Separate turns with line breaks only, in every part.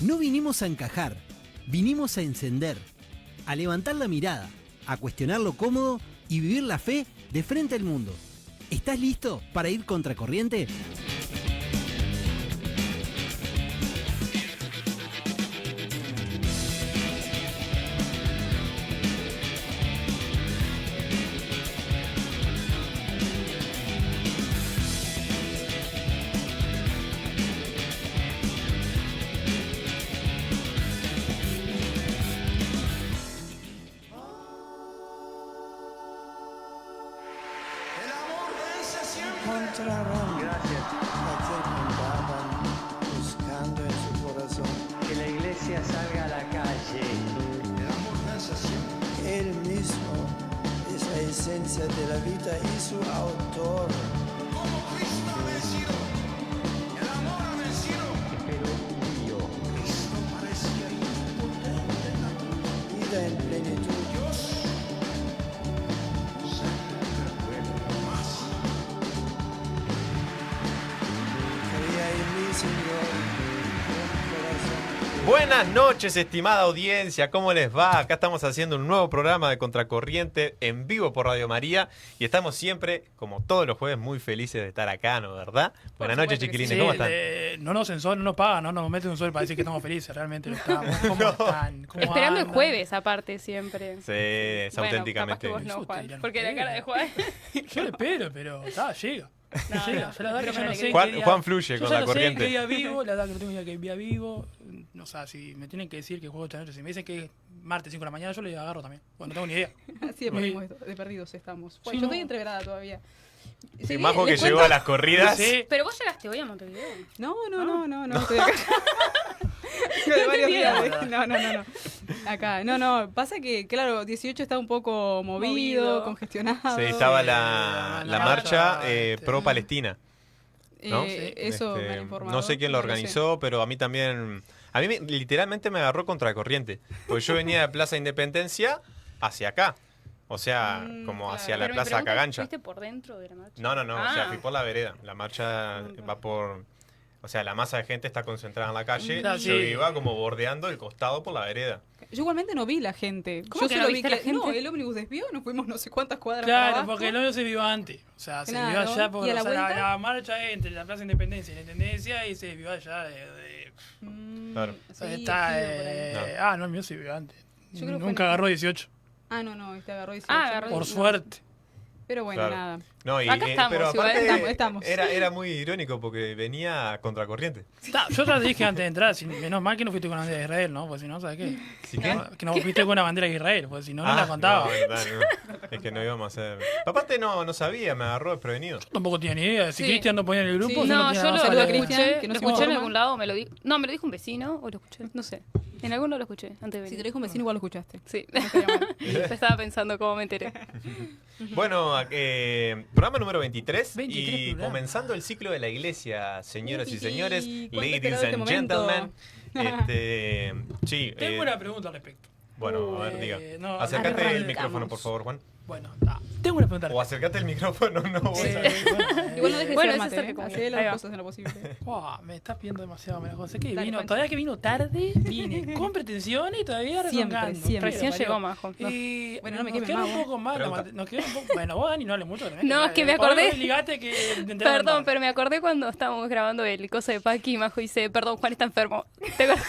No vinimos a encajar, vinimos a encender, a levantar la mirada, a cuestionar lo cómodo y vivir la fe de frente al mundo. ¿Estás listo para ir contracorriente?
Encontrarán aquel que andaban buscando en su corazón.
Que la iglesia salga a la calle.
Él mismo es la esencia de la vida y su autor.
Como Cristo ha vencido, el amor ha vencido.
Pero vivió.
Cristo parecía impotente en la cruz.
Vida en plenitud.
Dios siempre puede más.
Crea en mí, Señor, con corazón.
Buenas noches, estimada audiencia, ¿cómo les va? Acá estamos haciendo un nuevo programa de Contracorriente en vivo por Radio María y estamos siempre, como todos los jueves, muy felices de estar acá, ¿no? ¿Verdad? Buenas noches, chiquilines, ¿cómo están?
No nos censuran, no nos pagan, no nos meten un sol para decir que estamos felices, realmente lo estamos. ¿Cómo están? ¿Cómo
Esperando el
andan?
jueves, aparte, siempre.
Sí, es auténticamente.
Capaz que vos no,
Eso
Juan,
te dirán
porque la
ustedes.
cara de Juan.
Yo le espero, pero llega.
No,
Llega,
no,
yo la verdad que
pero
yo no
para
sé
que-
Juan-
qué día-
Juan fluye
yo
con
ya
la
no
corriente.
sé qué día vivo, la verdad que no tengo idea qué día vivo. O sea, si me tienen que decir que juego esta noche, si me dicen que es martes 5 de la mañana, yo le agarro también. Bueno, no tengo ni idea.
Así de perdidos estamos. Bueno,
Sí,
yo
no.
estoy entreverada todavía.
Sí, Majo que llegó a las corridas.
Sí.
Pero vos llegaste hoy a Montevideo.
No, estoy acá. De varios días.
entendía.
No. Acá, no, pasa que, claro, 18 está un poco movido, congestionado.
Sí, estaba la
La
marcha
marcha,
pro Palestina. ¿no?
Eso me han informado.
No sé quién lo
no sé.
organizó, pero a mí también. A mí literalmente me agarró contracorriente. Porque yo venía de Plaza Independencia hacia acá. O sea, como
claro.
hacia la
Pero mi
Plaza
pregunta es,
Cagancha.
¿fuiste por dentro de la marcha?
No, o
Ah.
sea, fui por la vereda. La marcha va por. O sea, la masa de gente está concentrada en la calle.
Claro,
Yo
sí.
iba como bordeando el costado por la vereda.
Yo igualmente no vi la gente.
¿Cómo
Yo
que
solo
no
vi
viste
que
la gente?
No, el ómnibus desvió, nos fuimos no sé cuántas cuadras
Claro,
para
porque el
abajo.
novio se vivió antes. O sea, se
Claro.
vivió allá por
¿Y a la
o sea,
vuelta?
la marcha entre la Plaza Independencia y la Intendencia y se vivió allá de
Claro.
Sí,
está,
esquivo por ahí.
no, el mío se vivió antes.
Yo creo que
Nunca
fue-
agarró 18.
No, este agarró 18.
agarró
Por
18.
suerte.
Pero bueno,
Claro.
nada.
No, y,
Acá estamos,
pero
igual.
aparte
Estamos.
Era muy irónico porque venía a contracorriente.
Yo ya te dije antes de entrar, menos mal que no fuiste con la bandera de Israel, ¿no? Pues si no, ¿sabes qué?
¿Sí qué?
Que no fuiste con una bandera de Israel, pues si no, no la
Ah,
contaba.
no, verdad, no. Es que no íbamos a hacer. Aparte no sabía, me agarró desprevenido.
Tampoco tenía ni idea. Si
Sí.
Cristian no ponía en el grupo,
Sí.
yo
No,
tenía
yo lo,
nada
Saludo
más
a
que-
Cristian,
escuché,
que no
lo
se
escuché en
informa.
algún lado, me lo dijo. No, me lo dijo un vecino o lo escuché, no sé. En alguno lo escuché antes de venir.
Si te lo dijo un vecino, igual lo escuchaste.
Sí.
No estaría mal.
Estaba pensando cómo me enteré.
Bueno, programa número 23
23
y
programas.
comenzando el ciclo de la iglesia, señoras y señores,
¿Cuándo
ladies
esperado este
and
momento?
gentlemen. Sí,
Tengo una pregunta al respecto.
bueno, a ver, diga.
no,
Acércate el
arrancamos.
micrófono, por favor, Juan.
Bueno, tengo una pregunta al
O
respecto.
acércate el micrófono, no voy a...
Igual no dejes
Bueno,
de
ese
mate,
es el que
hacé
ahí
las
va.
cosas en lo posible.
Me estás pidiendo demasiado, mira, José, que
Dale,
vino,
Pancho.
todavía que vino tarde, vine con pretensiones y todavía
Siempre,
rezongando.
siempre.
Recién
Parió.
llegó Majo. No.
Y
Bueno, no me
nos
quemes
queda
más,
un
vos.
poco mal,
Pregunta.
nos queda un poco, bueno, vos Dani no hables mucho también.
No, es que me
Por algo
acordé.
obligaste que te enteraras
Perdón,
mal.
pero me acordé cuando estábamos grabando el coso de Paqui y Majo dice, perdón, Juan está enfermo. ¿Te acuerdas?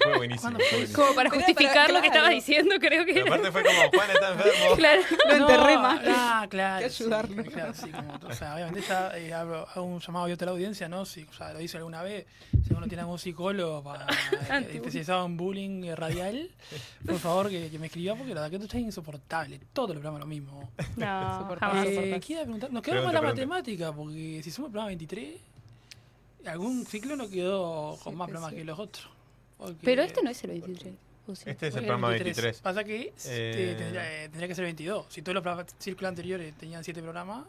Fue buenísimo. fue buenísimo.
Como para
Pero
justificar
para-
lo que
claro.
estabas diciendo, creo que
Pero
era.
aparte fue como, Juan está enfermo.
Claro.
Lo enterré
No,
más.
claro.
que ayudarlo.
Sí, claro, sí, como, o sea, obviamente ya hago un llamado abierto a la audiencia, ¿no? Si, o sea, lo hice alguna vez. Si uno tiene algún psicólogo especializado en bullying radial, por favor que me escriba porque la verdad que esto está insoportable. Todo el programa lo mismo.
No,
Soportable.
jamás.
Quiero preguntar, nos quedó mal la
Pregunte.
matemática porque si somos el programa 23, algún ciclo no quedó con
Sí,
más
pues
problemas
sí.
que los otros. Porque-
Pero este no es el 23. ¿o sí?
Este es el
porque
programa 23.
Pasa que
Eh,
tendría que ser 22. Si todos los ciclos anteriores tenían 7 programas,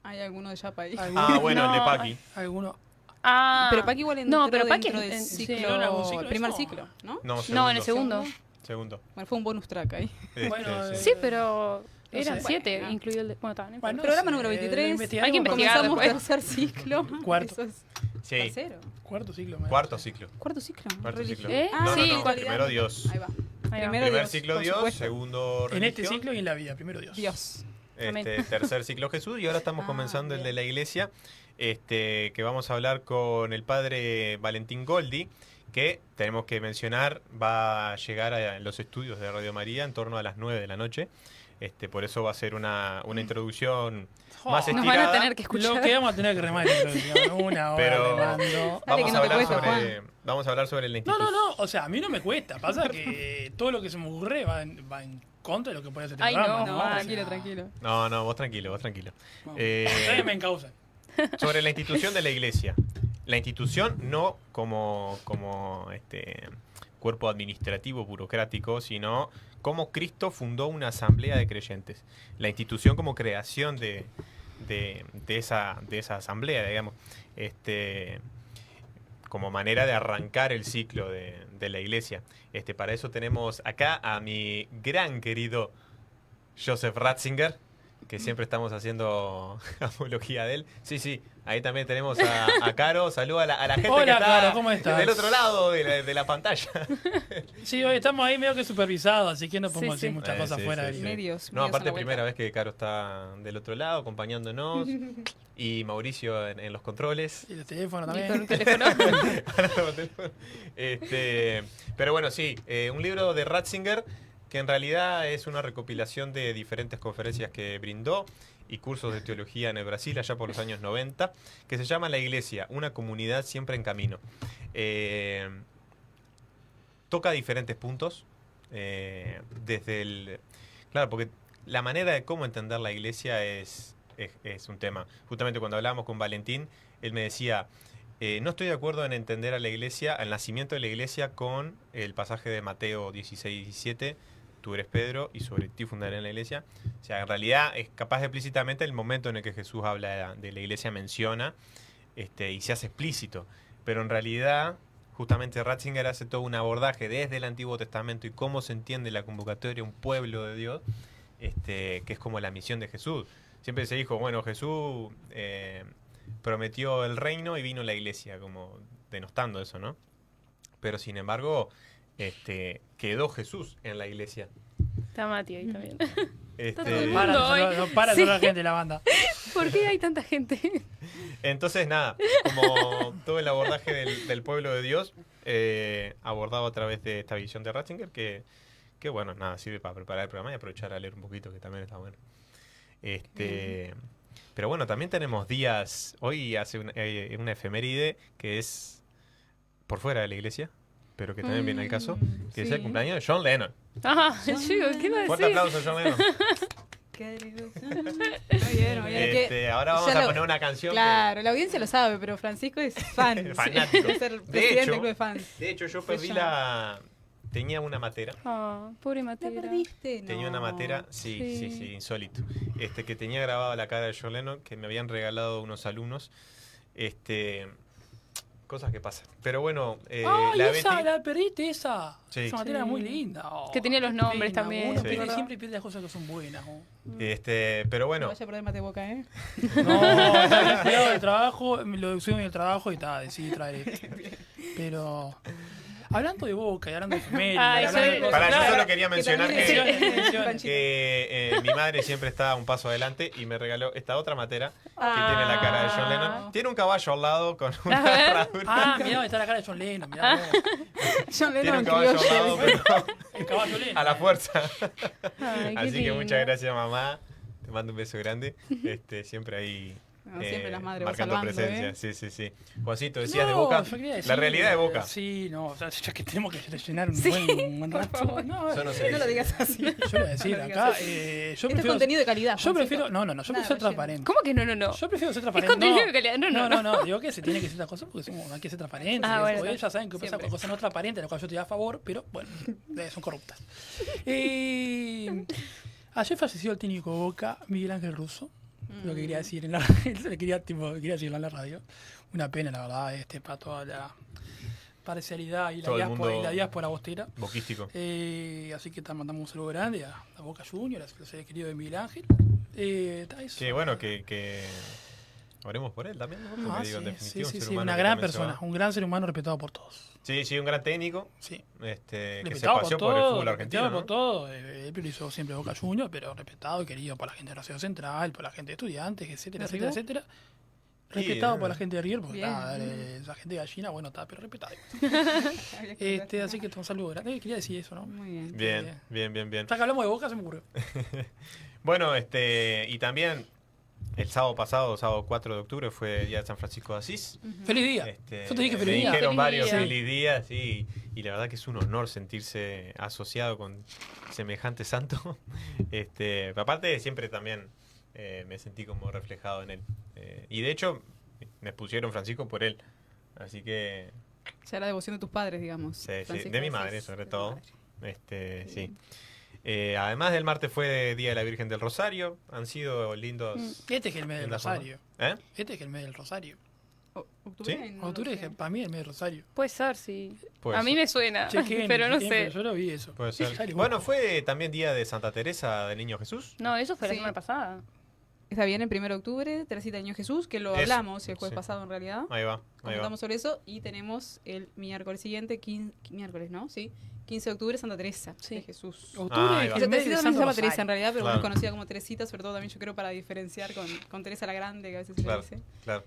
Hay alguno de Yapa ahí.
Ah, bueno, el de
No.
Paqui.
alguno.
Ah,
Pero Paqui igual entró
No, pero Paqui
dentro del
sí.
ciclo,
¿No en algún ciclo
el primer
eso?
ciclo, ¿no?
No, en el segundo.
Segundo.
Bueno, fue un bonus track ahí.
Bueno,
Sí, pero
No
eran
sé.
7,
Bueno.
incluido el de... Bueno, está, no importa.
Bueno,
Programa
sí,
número 23.
investigaremos
Hay que
porque-
investigar
Comenzamos
después.
tercer ciclo.
Cuarto.
Eso es
Sí,
Tercero.
Cuarto ciclo. me
cuarto
parece.
ciclo.
Cuarto ciclo.
Cuarto
Religio.
ciclo.
¿Eh?
No,
Sí,
no, no,
cualidad.
primero Dios.
Ahí va.
Ahí va.
Primero
Primer
Dios,
ciclo
por
Dios,
supuesto.
segundo
En este
religión.
ciclo y en la vida, primero Dios.
Dios.
Amén.
Tercer ciclo Jesús, y ahora estamos
Ah,
comenzando el
bien.
de la iglesia, que vamos a hablar con el padre Valentín Goldi, que tenemos que mencionar, va a llegar a los estudios de Radio María en torno a las 9 de la noche. Por eso va a ser una introducción más
Nos
Nos
estirada.
van a tener que escuchar.
Lo que vamos a tener que remar en la introducción, una hora
Pero
remando.
Dale,
vamos
que
a
no te
hablar
cuesta,
vamos a hablar sobre la
No,
institución.
no, no, o sea, a mí no me cuesta. Pasa que todo lo que se me ocurre va en contra de lo que puede hacer el
Ay,
programa.
no,
No,
O sea,
tranquilo, tranquilo.
No, vos tranquilo.
no,
Eh,
ustedes me encausan.
Sobre la institución de la iglesia. La institución no como cuerpo administrativo burocrático, sino como Cristo fundó una asamblea de creyentes. La institución como creación de esa asamblea, digamos, como manera de arrancar el ciclo de la iglesia. Para eso tenemos acá a mi gran querido Joseph Ratzinger, que siempre estamos haciendo apología de él. Sí, ahí también tenemos a Caro. Saluda a la gente
Hola,
que está
Caro, ¿cómo estás?
del otro lado de la pantalla.
Sí, hoy estamos ahí medio que supervisados, así que no podemos
Sí,
decir
sí.
muchas cosas
Sí,
fuera
sí,
del
sí.
Medios.
No,
medios
aparte
a la
primera
vuelta.
vez que Caro está del otro lado acompañándonos y Mauricio en los controles.
Y el teléfono
Y con
también.
un teléfono.
Pero bueno, sí, un libro de Ratzinger que en realidad es una recopilación de diferentes conferencias que brindó y cursos de teología en el Brasil allá por los años 90, que se llama La Iglesia, una comunidad siempre en camino. Toca diferentes puntos, claro, porque la manera de cómo entender la Iglesia es un tema. Justamente cuando hablábamos con Valentín, él me decía, no estoy de acuerdo en entender a la Iglesia, al nacimiento de la Iglesia, con el pasaje de Mateo 16-17, tú eres Pedro y sobre ti fundaré la iglesia. O sea, en realidad es capaz de explícitamente el momento en el que Jesús habla de la iglesia, menciona y se hace explícito. Pero en realidad, justamente Ratzinger hace todo un abordaje desde el Antiguo Testamento y cómo se entiende la convocatoria a un pueblo de Dios, que es como la misión de Jesús. Siempre se dijo, bueno, Jesús prometió el reino y vino la iglesia, como denostando eso, ¿no? Pero sin embargo, quedó Jesús en la iglesia.
Está Mati ahí también.
Este,
todo el
Para,
mundo hoy.
no para
Sí.
toda la gente de la banda.
¿Por qué hay tanta gente?
Entonces, nada, como todo el abordaje del pueblo de Dios, abordado a través de esta visión de Ratzinger, que bueno, nada, sirve para preparar el programa y aprovechar a leer un poquito, que también está bueno. Pero bueno, también tenemos días, hoy hace una efeméride que es por fuera de la iglesia, pero que también viene al caso, que es el
sí.
cumpleaños de John Lennon.
Ajá, chico, ¿qué iba a
Fuerte
decir?
aplauso a John Lennon.
Muy bien, muy bien.
Ahora vamos
ya
a
lo-
poner una canción.
Claro, la audiencia lo sabe, pero Francisco es fan.
Fanático.
Es el
De
presidente
hecho,
del club de fans.
De hecho, yo
Se
perdí
llama.
tenía una matera.
Ah, pobre
¿La
Matera.
perdiste?
Tenía una matera, sí,
Sí.
insólito. Que tenía grabada la cara de John Lennon, que me habían regalado unos alumnos. Cosas que pasan. Pero bueno,
¡Ay,
la
esa!
Betty.
La perdiste esa.
Sí.
Esa materia
Sí.
era muy linda. Oh,
Que tenía los nombres
pena,
también.
Uno
Sí.
pierde, siempre pierde las cosas que son buenas. Oh.
Pero
No
bueno,
vaya a perder mate boca, ¿eh?
No, estaba descuidado del trabajo, lo subí en el trabajo y decidí traer esto. Pero hablando de Boca y hablando de efemérides,
Ay,
hablando de
soy-
cosas-
para yo
Claro,
solo quería mencionar
también
que,
es-
Menciones.
mi madre siempre está un paso adelante y me regaló esta otra matera que tiene la cara de John Lennon. Tiene un caballo al lado con una
A ver.
herradura.
Ah, mirá dónde está la cara de John Lennon. Mirá vos.
John
Tiene
Lennon
un caballo al
criollo.
lado, pero
El caballo Lennon.
a la fuerza.
Ay, qué
Así que
lindo.
muchas gracias, mamá. Te mando un beso grande. Siempre ahí.
No, siempre las madres, vos
marcando
salvando,
presencia. Sí. Juancito, decías de
No,
Boca.
yo quería decir-
La realidad de Boca.
Sí, no, o sea, ya que tenemos que rellenar un
Sí,
buen
por
rato.
favor.
No,
Yo no sé.
No lo digas así.
yo voy a decir
No lo digas
acá,
así.
yo
Esto es
prefiero...
contenido de calidad.
Yo
Juancito.
prefiero... No, yo
Nada,
prefiero ser
relleno.
transparente.
¿Cómo que no?
Yo prefiero ser
Es
transparente.
contenido de calidad. No.
Digo que se tiene que decir las cosas porque hay que ser transparentes.
Ah, bueno,
Después
está.
ya saben que pasa
Siempre.
con cosas no transparentes, a las cuales yo estoy a favor, pero bueno, son corruptas. Ayer falleció el técnico de Boca, Miguel Ángel Russo. Lo que quería decir en la quería decirlo en la radio. Una pena, la verdad, para toda la parcialidad y
Todo el mundo-
la diáspora bostera.
Boquístico.
Así que te mandamos un saludo grande a Boca Juniors, a los seres queridos de Miguel Ángel. Eso.
Que bueno, que Oremos por él también, ¿no? Porque
Ah,
digo, en
sí,
definitiva, un
sí,
ser
sí,
humano
una
que
gran
también se
persona,
va.
un gran ser humano respetado por todos.
Sí, un gran técnico.
Sí.
Que se
Respetado
paseó por el fútbol argentino,
respetado
¿no?
por todo. Él priorizó siempre Boca Juniors, pero respetado y querido por la gente de Rosario Central, por la gente de Estudiantes, etcétera,
¿De
etcétera,
River?
etcétera. Respetado por la
bien.
gente de River, porque
Bien.
esa gente de gallina, bueno, está, pero respetado.
Habría que hablar.
Así que un saludo grande. Quería decir eso, ¿no?
Muy bien.
Bien.
Hasta que hablamos de Boca se me ocurrió.
Bueno, y también el sábado pasado, sábado 4 de octubre, fue el día de San Francisco de Asís.
Feliz día. Yo te dije
me
feliz día.
dijeron
Feliz
varios
día.
feliz días, sí, y la verdad que es un honor sentirse asociado con semejante santo. Aparte, siempre también me sentí como reflejado en él. Y de hecho, me pusieron Francisco por él. Así que,
Ya la devoción de tus padres, digamos.
sí,
Francisco
de mi
Asís,
madre sobre
de tu
todo.
madre.
Sí. Además del martes fue Día de la Virgen del Rosario. Han sido lindos.
Este es el mes del
lindas formas.
Rosario.
¿Eh?
Este es el mes del Rosario.
¿Octubre?
¿Sí?
No lo
Octubre
sé.
es para mí el mes del Rosario.
Puede ser, sí.
Puede
A mí
ser.
me suena,
Chequen,
pero no
chequen,
sé.
Yo lo vi eso.
Puede ser.
Sale
Bueno,
poco.
fue también Día de Santa Teresa del Niño Jesús.
No, eso fue la
Sí.
semana pasada.
Está bien, el 1 de octubre, Teresita Niño Jesús, que lo
Eso,
hablamos el jueves
sí.
pasado en realidad.
Ahí va.
Comentamos sobre eso y tenemos el miércoles siguiente, miércoles, ¿no? Sí, 15 de octubre, Santa Teresa
Sí.
de Jesús.
Octubre
ahí
es
va.
el
Esa
mes
Teresita
de
también se
Santo
llama Teresa en
Rosario.
realidad, pero
Claro.
muy conocida como Teresita, sobre todo también yo creo para diferenciar con Teresa la Grande, que a veces se
Claro,
le dice.
claro.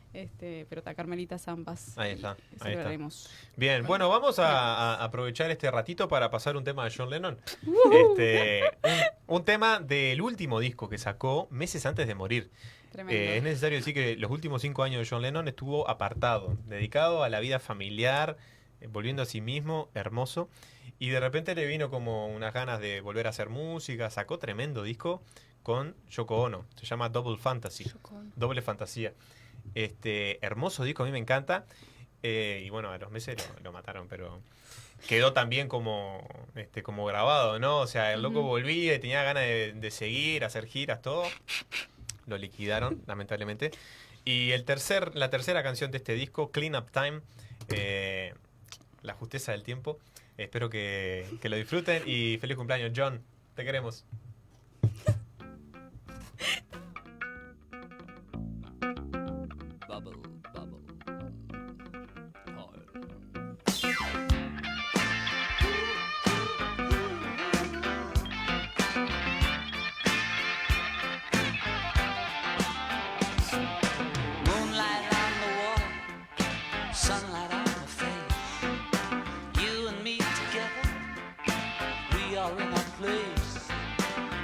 Pero está Carmelitas ambas.
Ahí está, ahí está.
Celebraremos.
Bien, bueno, vamos a aprovechar este ratito para pasar un tema de John Lennon. Un tema del último disco que sacó meses antes de morir.
Tremendo.
Es necesario decir que los últimos 5 años de John Lennon estuvo apartado, dedicado a la vida familiar, volviendo a sí mismo, hermoso. Y de repente le vino como unas ganas de volver a hacer música. Sacó tremendo disco con Yoko Ono. Se llama Double Fantasy. Doble Fantasía. Hermoso disco, a mí me encanta. Y bueno, a los meses lo mataron, pero quedó también como grabado, ¿no? O sea, el loco volvía y tenía ganas de seguir, hacer giras, todo. Lo liquidaron, lamentablemente. Y la tercera canción de este disco, Clean Up Time, La Justeza del Tiempo. Espero que lo disfruten y feliz cumpleaños, John. Te queremos.
Moonlight on the wall, sunlight on my face. You and me together, we are in our place.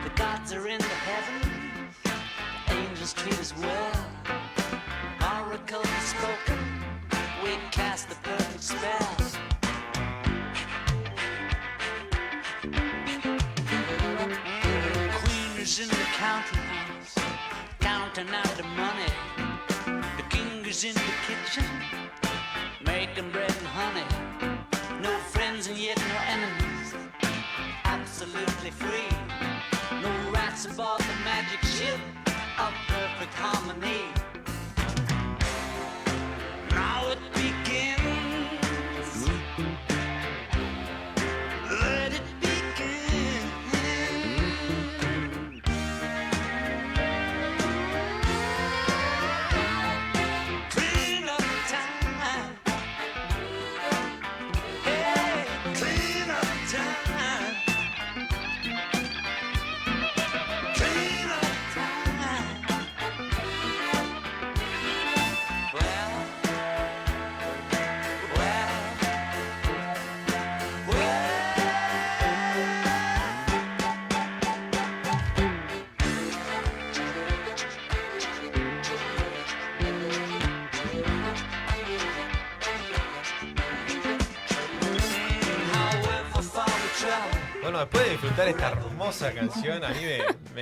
The gods are in the heavens, angels treat us well. Oracles have spoken, we cast the perfect spell. Queen is in the counting house, counting out the money. The king is in the kitchen, making bread and honey. No friends and yet no enemies, absolutely free. No rats aboard the magic ship of perfect harmony. Now it begins. Let it begin. Clean up time. Hey, clean up time. Clean up time. Well, however far we travel.
Bueno, después de disfrutar esta hermosa canción, a mí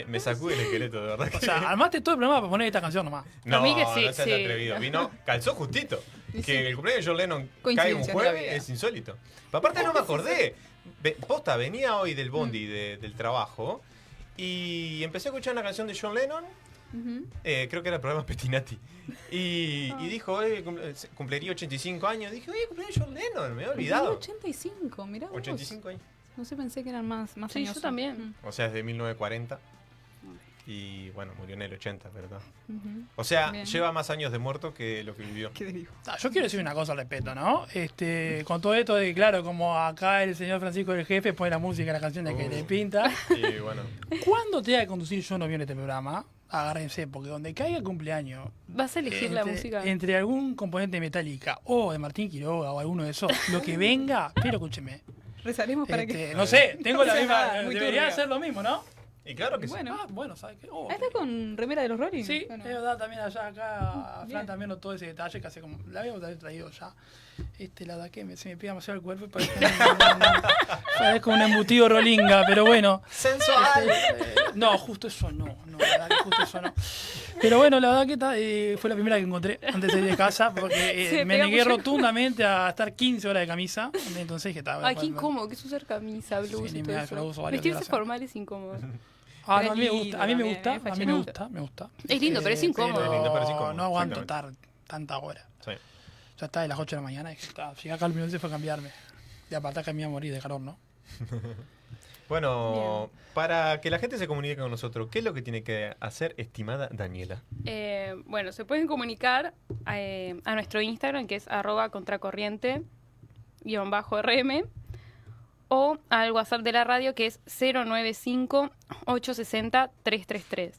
me sacude el esqueleto, de verdad.
O sea, armaste todo el programa para poner esta canción nomás.
No,
A mí que sí,
no seas
sí.
atrevido. Calzó justito.
Sí, sí.
Que el cumpleaños de John Lennon caiga un
Coincidencia de la
jueves
vida.
es insólito. Pero aparte no me acordé. Posta, venía hoy del bondi del trabajo y empecé a escuchar una canción de John Lennon. Creo que era el programa Pettinati. Y dijo, cumpliría 85 años. Dije, oye, cumpleaños John Lennon, me he olvidado.
85, mirá vos.
85 años.
No sé, pensé que eran más
Sí,
años.
yo también.
O sea, es de 1940. Y bueno, murió en el 80, ¿verdad?
Ujú.
O sea,
Bien.
lleva más años de muerto que lo que vivió.
¿Qué digo?
Yo quiero decir una cosa al respecto, ¿no? Con todo esto de, claro, como acá el señor Francisco el jefe pone la música, la canción de que le pinta.
Y bueno,
Cuando tenga que conducir yo no viene este programa, agárrense, porque donde caiga cumpleaños,
Vas a elegir la música.
entre algún componente de Metallica o de Martín Quiroga o alguno de esos, lo que venga, pero escúcheme.
Rezaremos para que.
No sé, tengo la
No sea
misma.
nada, muy
Debería
turbio.
hacer lo mismo, ¿no?
y claro que sí.
Bueno.
Bueno, ¿sabes qué?
Ah, ¿estás con remera de los Rolling?
Sí,
Bueno.
es verdad, también allá acá, a
Bien.
Fran también notó ese detalle que hace como, la habíamos traído ya. La verdad que se me pega demasiado el cuerpo y parezco un embutido rolinga, pero bueno.
Sensual.
No, justo eso no, la verdad que justo eso no. Pero bueno, la verdad que fue la primera que encontré antes de ir de casa, porque
Se
me
pega
negué
mucho.
rotundamente a estar 15 horas de camisa, entonces que estaba.
Ay, qué incómodo, que es usar camisa, blusa
Sí,
y
ni
todo
me
eso.
la uso varios
Vestirse
días.
formal es incómodo.
Ah,
Pero
no, a mí me
es
gusta, a mí me
lindo
gusta,
también,
a mí me gusta, me gusta.
Es lindo, pero es incómodo.
Es lindo, pero es incómodo,
No aguanto
exactamente.
estar tanta hora.
Sí.
Ya está de las 8 de la mañana, y llegué acá al minuto y fue a cambiarme. Y aparte que me iba a morir de calor, ¿no?
Bueno, para que la gente se comunique con nosotros, ¿qué es lo que tiene que hacer, estimada Daniela?
Bueno, se pueden comunicar a nuestro Instagram, que es @contracorriente_rm, o al WhatsApp de la radio, que es 095-860-333.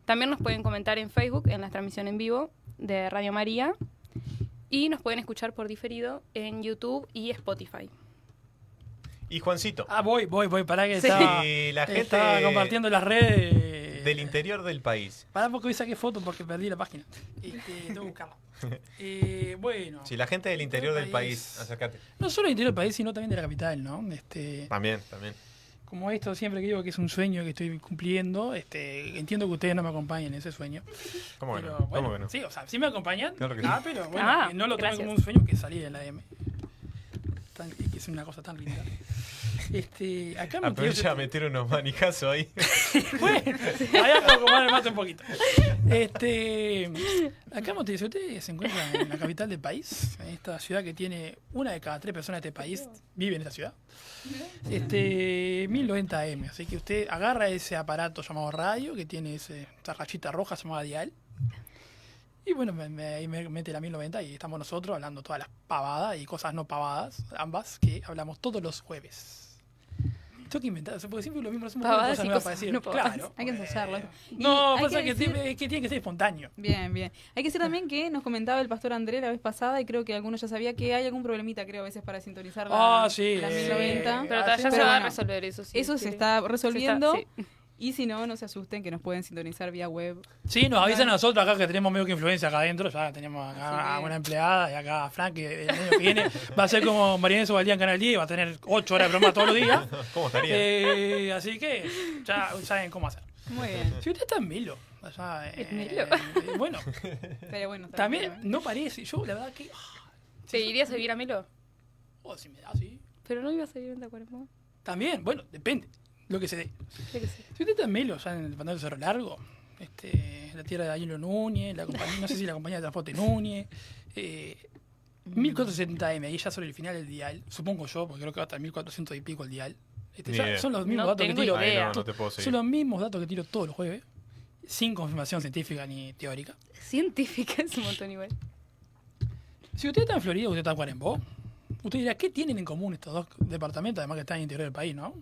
También nos pueden comentar en Facebook, en la transmisión en vivo de Radio María, y nos pueden escuchar por diferido en YouTube y Spotify.
Y Juancito,
Ah, voy, pará que
Sí.
estaba
la
estaba
gente
compartiendo en las redes.
del interior del país,
Pará porque hoy saqué foto porque perdí la página. Tengo que buscarla. Bueno.
si la gente del interior del país, acércate.
No solo del interior del país, sino también de la capital, ¿no?
También.
Como esto siempre que digo que es un sueño que estoy cumpliendo, entiendo que ustedes no me acompañan en ese sueño.
¿Cómo que
Pero
no?
bueno,
¿Cómo que no?
sí, o sea, sí me acompañan.
Claro que sí.
Pero bueno,
Ah,
que no lo tomen
gracias.
como un sueño que salir en la M. Que es una cosa tan linda. Acá me
Aprovecha a meter unos manijazos ahí.
Bueno, ahí acabo de comer el mate un poquito. Acá en Montevideo, usted se encuentra en la capital del país, en esta ciudad que tiene una de cada 3 personas de este país vive en esta ciudad. 1090 AM, así que usted agarra ese aparato llamado radio, que tiene esa rayita roja llamada dial. Y bueno, ahí me mete la 1090 y estamos nosotros hablando todas las pavadas y cosas no pavadas, ambas, que hablamos todos los jueves. Tengo que inventar, porque siempre lo mismo, hacemos
Pavadas
cosas
y
nuevas
cosas
para decir.
no pavadas.
Claro.
Hay que ensayarlo.
No,
Y hay
pasa
que
que,
decir-
es que tiene que ser espontáneo.
Bien, bien. Hay que decir también que nos comentaba el pastor André la vez pasada, y creo que algunos ya sabía que hay algún problemita, creo, a veces para sintonizar la,
Sí.
la 1090.
Pero
Ah,
ya
sí,
se va a
bueno,
resolver eso. Sí,
Eso se
quiere.
está resolviendo.
Se está- sí.
Y si no, no se asusten que nos pueden sintonizar vía web.
Sí, nos avisan a nosotros acá que tenemos medio que influencia acá adentro. Ya tenemos
Así
acá
que-
a una empleada y acá a Frank, que el año que viene va a ser como Marinés Ovaldía en Canal 10 y va a tener 8 horas de broma todos los días.
¿Cómo estaría?
Así que ya saben cómo hacer.
Muy bien.
Si usted está en Milo, allá,
¿En Milo?
bueno,
Pero bueno,
también no parece. Yo, la verdad que.
¿Te irías a vivir a Melo?
Si me da así.
Pero no ibas a vivir en Tacuarembó.
También, bueno, depende. Lo que se dé.
Yo qué sé.
Si usted está en Melo, ya en el pantano de Cerro Largo, la tierra de Danielo Núñez, la compañía, no sé si la compañía de transporte Núñez, 1470M, ahí ya sobre el final del dial, supongo yo, porque creo que va hasta 1400 y pico el dial.
Ni
Ya
idea.
son los mismos
No
datos que
tengo
tiro.
idea.
Ahí no te puedo seguir.
Son los mismos datos que tiro todos los jueves, sin confirmación científica ni teórica.
Científica es un montón igual.
Si usted está en Florida o usted está en Cuarembó, usted dirá, ¿qué tienen en común estos dos departamentos, además que están en el interior del país, ¿no?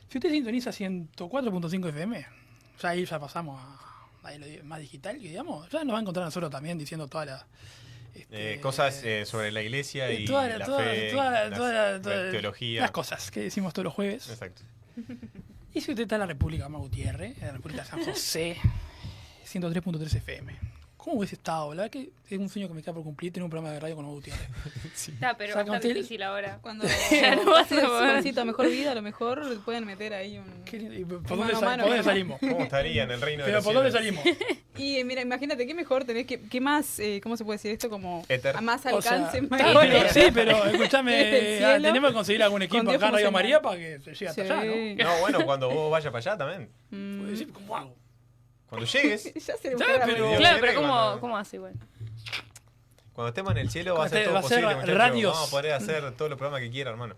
Si usted sintoniza 104.5 FM, ya ahí ya pasamos a lo más digital, que digamos, ya nos va a encontrar a nosotros también diciendo todas las...
Cosas sobre la iglesia y
toda
la
toda-
fe,
toda-
las-
toda-
la teología.
Las cosas que decimos todos los jueves.
Exacto.
Y si usted está en la República Más Gutiérrez, en la República de San José, 103.3 FM. ¿Cómo hubiese estado? La verdad que es un sueño que me queda por cumplir tener un programa de radio con Más Gutiérrez.
Está, pero
Saca
está
usted-
difícil ahora.
Cuando
Ya no vas a
pase
poder.
Juancito a mejor vida, a lo mejor pueden meter ahí un...
Qué lindo. ¿Y ¿Por
Mano
dónde,
a mano,
por dónde
¿no?
salimos?
¿Cómo estaría en el reino de
Pero
los
¿por dónde
cielos?
salimos?
Y mira, imagínate, ¿qué mejor tenés? ¿Qué más, cómo se puede decir esto? Como
Éter.
a más
O sea,
alcance, más
claro, pero, sí, pero
El
escúchame,
cielo.
tenemos que conseguir algún equipo
Con Dios
acá en
como
Radio
señal.
María para que se llegue hasta allá, ¿no?
No, bueno, cuando vos vayas para allá también.
Puede decir, ¿cómo hago?
Cuando llegues,
Ya se le
Ya,
buscará
pero-
medio.
Claro, pero
Cuando-
¿cómo hace igual?
cuando estemos en el cielo va a ser
Cuando
todo
va a ser
posible, muchachos.
radios.
Vamos a poder hacer todos los programas que quiera, hermano.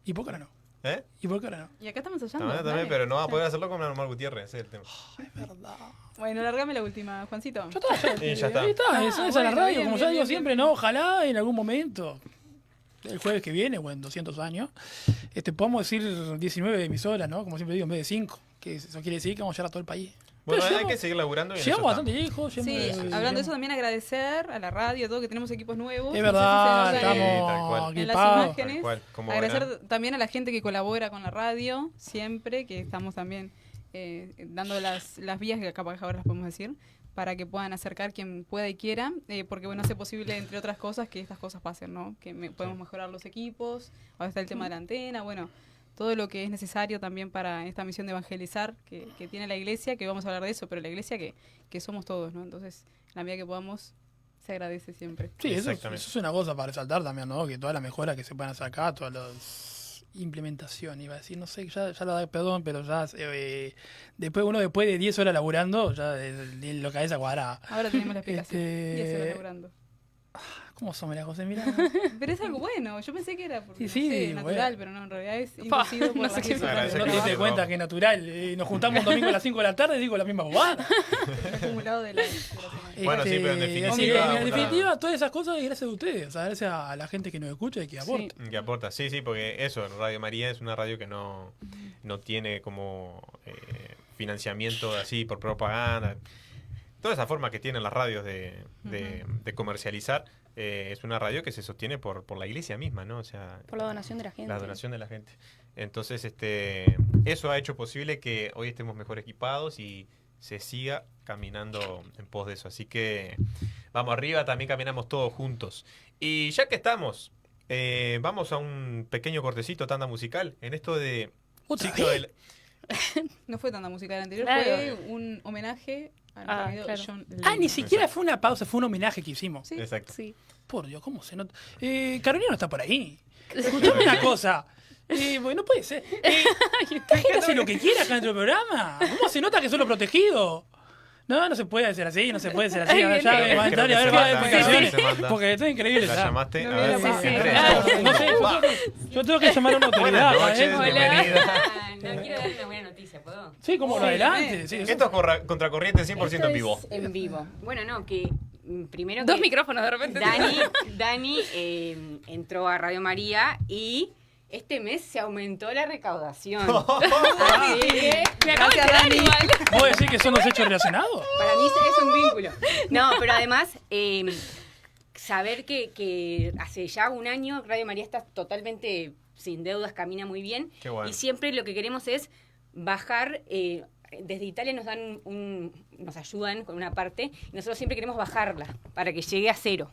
¿Y por qué ahora no?
¿Eh?
¿Y por qué ahora no?
Y acá estamos ensayando.
También,
dale.
pero no va a poder hacerlo con Normal Gutiérrez, ese es el tema.
Es verdad.
Bueno, largame la última, Juancito.
Ya está,
Y ya está.
Ahí está, esa es la
bueno,
radio.
bien,
Como
bien,
ya digo
bien,
siempre,
bien.
¿no? Ojalá en algún momento, el jueves que viene, o en 200 años, podamos decir 19 emisoras, ¿no? Como siempre digo, en vez de 5. Que eso quiere decir que vamos a llegar a todo el país.
Bueno,
Pero
hay que seguir laburando. Y en
llegamos
eso
bastante
estamos.
lejos.
Sí, hablando de eso, también agradecer a la radio, todo, que tenemos equipos nuevos.
Es
No sé si
verdad,
se nota
Sí, tal
estamos
cual.
en las
equipados.
imágenes.
Tal cual, como
Agradecer
verán.
también a la gente que colabora con la radio, siempre, que estamos también dando las vías, que capaz ahora las podemos decir, para que puedan acercar quien pueda y quiera, porque bueno, hace posible, entre otras cosas, que estas cosas pasen, ¿no? Que podemos mejorar los equipos, ahora está el tema de la antena, bueno, todo lo que es necesario también para esta misión de evangelizar que tiene la iglesia, que vamos a hablar de eso, pero la iglesia que somos todos, ¿no? Entonces, la medida que podamos, se agradece siempre.
Sí, eso
Exactamente.
es una cosa para resaltar también, ¿no? Que todas las mejoras que se puedan sacar, todas las implementaciones, iba a decir, no sé, ya lo da perdón, pero ya después de 10 horas laburando, ya lo cabeza cuadrada.
Ahora tenemos la explicación.
Este-
Y eso lo logrando.
¿Cómo son las cosas? Mira.
Pero es algo bueno, yo pensé que era porque,
Sí,
no sé,
sí,
natural,
bueno.
pero no, en realidad es
Pa,
inducido por
no
la
sé qué
gente.
Agradece
No
que
te
lo
das
hace,
cuenta
¿no?
que es natural. Nos juntamos un domingo a las 5 de la tarde y digo la misma bobada.
acumulado de la semana.
Bueno, sí, pero en definitiva-
así que, en
una-
definitiva, todas esas cosas es gracias a ustedes. O sea, gracias a la gente que nos escucha y que aporta.
Que aporta, sí, porque eso, Radio María es una radio que no tiene como financiamiento así por propaganda. Toda esa forma que tienen las radios de comercializar, es una radio que se sostiene por la iglesia misma, ¿no? O sea,
Por la donación de la gente.
la donación de la gente. Entonces, eso ha hecho posible que hoy estemos mejor equipados y se siga caminando en pos de eso. Así que vamos arriba, también caminamos todos juntos. Y ya que estamos, vamos a un pequeño cortecito, tanda musical, en esto de
¿Otra
ciclo
vez?
del...
No fue tanta música, el anterior
Claro.
fue un homenaje al marido
claro.
John
Ah, ni
Lennon.
siquiera fue una pausa, fue un homenaje que hicimos.
Sí.
Exacto.
Sí.
Por Dios, ¿cómo se nota? Carolina no está por ahí. Escuchame una cosa. Bueno, no puede ser. La gente hace lo que quiera acá dentro del programa. ¿Cómo se nota que son los protegidos? No se puede hacer así, no se puede hacer así.
Ay,
A ver,
bien,
ya,
bien.
va a entrar y a
Creo
ver,
que
va a
se
dar
manda,
explicaciones.
se manda.
Porque esto es increíble.
¿La
ya.
llamaste?
No
A
me
ver,
la
sí,
pasé.
Andrés.
No sé, yo tengo que llamar a una autoridad.
Buenas noches,
¿eh?
bienvenida.
No quiero dar una buena noticia, ¿puedo?
Sí, como lo adelante. Sí,
Esto es Contracorriente 100% en vivo.
Esto es en vivo. Bueno, no, que primero
Dos
que
micrófonos de repente.
Dani entró a Radio María y este mes se aumentó la recaudación. Así que,
Me acabo de
Gracias,
enterar
Dani.
igual.
¿Vos decís que son dos hechos relacionados?
para mí es un vínculo. No, pero además, saber que hace ya un año Radio María está totalmente sin deudas, camina muy bien.
Qué bueno.
Y siempre lo que queremos es bajar. Desde Italia nos dan nos ayudan con una parte y nosotros siempre queremos bajarla para que llegue a 0.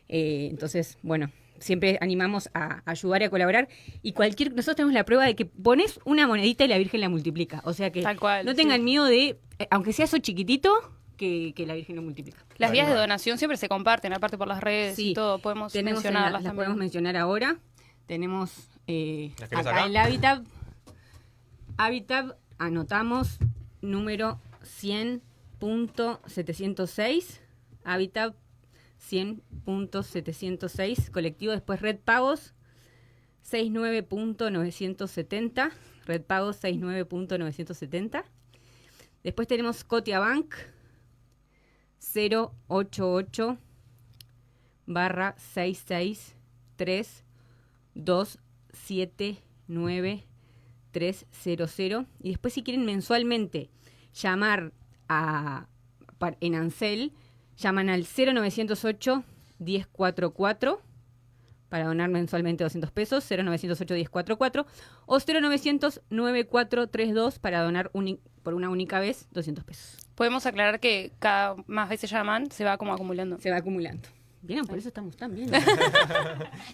Entonces, bueno, siempre animamos a ayudar y a colaborar. Y nosotros tenemos la prueba de que pones una monedita y la Virgen la multiplica. O sea que
Tal cual,
no tengan
sí.
miedo de, aunque sea eso chiquitito, que la Virgen lo multiplica.
Las vías de donación siempre se comparten, aparte por las redes
Sí,
y todo. Podemos
tenemos
mencionarlas
las
también.
podemos mencionar ahora. Tenemos
¿Las querés
acá
acá?
el Habitat anotamos número 100.706, Habitat 100.706, colectivo, después Red Pagos 69.970, Red Pagos 69.970. Después tenemos Scotiabank 088-663-279-300. Y después, si quieren mensualmente llamar en Ansel, llaman al 0908 1044 para donar mensualmente 200 pesos, 0908 1044 o 0900 9432 para donar por una única vez 200 pesos.
Podemos aclarar que cada más veces llaman, se va como acumulando.
Se va acumulando. Vieron, por eso estamos tan bien.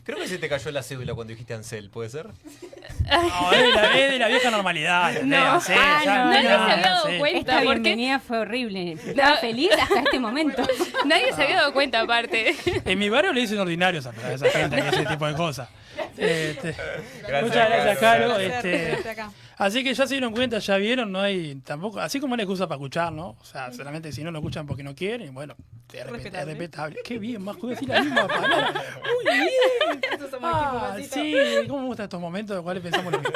Creo que se te cayó la cédula cuando dijiste Ansel, ¿puede ser?
No, es de la vieja normalidad.
No,
sí,
nadie se había dado cuenta.
Esta
porque
bienvenida fue horrible. Estaba feliz hasta este momento.
nadie se había dado cuenta, aparte.
En mi barrio le dicen ordinarios a esa gente que hace ese tipo de cosas.
Gracias,
Muchas gracias, Caro.
Caro.
Gracias, acá.
Así que ya se dieron cuenta, ya vieron, no hay tampoco, así como no hay excusa para escuchar, ¿no? O sea, solamente si no lo escuchan porque no quieren, bueno, es respetable. Qué bien, más puedo decir la misma palabra. Muy bien.
Nosotros somos equipo pasito.
Sí, cómo me gustan estos momentos en los cuales pensamos lo mismo.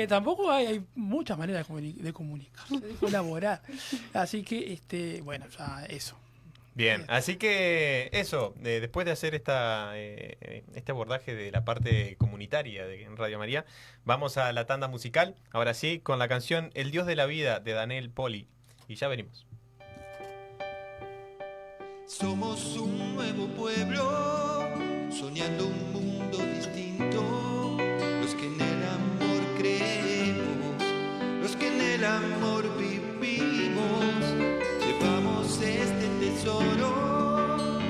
Tampoco hay muchas maneras de comunicar, de colaborar. Así que, bueno, ya eso.
Bien, así que eso, después de hacer este abordaje de la parte comunitaria de Radio María, vamos a la tanda musical, ahora sí, con la canción El Dios de la Vida de Daniel Poli. Y ya venimos.
Somos un nuevo pueblo, soñando un mundo distinto. Los que en el amor creemos, los que en el amor vivimos, llevamos este tesoro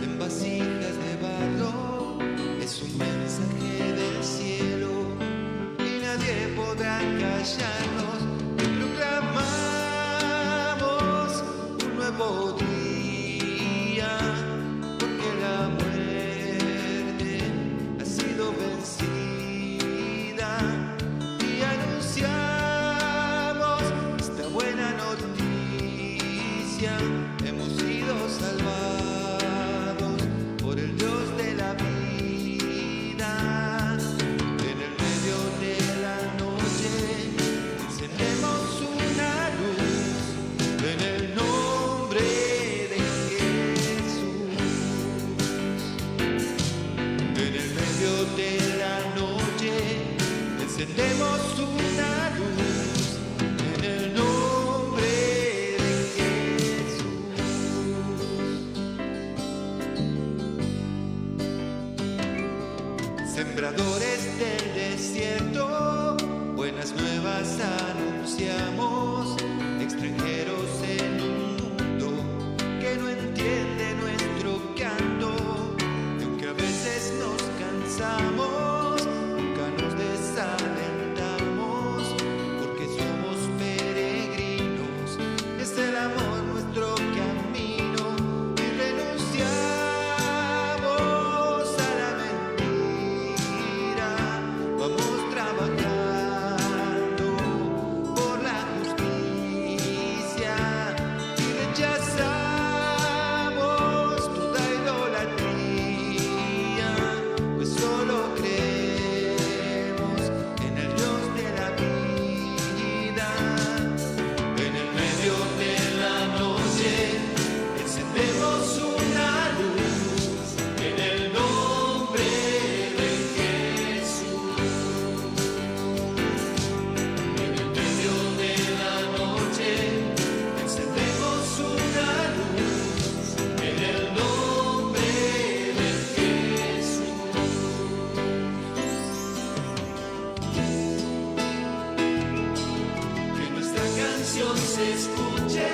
en vasijas de barro. Es un mensaje del cielo y nadie podrá callarnos. Y proclamamos un nuevo día, porque la muerte ha sido vencida, y anunciamos esta buena noticia. Hemos sido salvados por el Dios de la vida. En el medio de la noche encendemos una luz en el nombre de Jesús. En el medio de la noche encendemos una luz en el nombre de Jesús. Sembradores del desierto, buenas nuevas anunciamos, extranjeros en un mundo que no entiende nuestro canto. Y aunque a veces nos cansamos, nunca nos desalentamos, porque somos peregrinos. Es el amor nuestro camino, y renunciamos a la mentira. Vamos trabajando por la justicia y rechazamos toda idolatría, pues solo creemos en el Dios de la vida. En el medio de la noche encendemos una luz en el nombre de Jesús. En el medio de la noche encendemos una luz en el nombre de Jesús. Que nuestra canción se escuche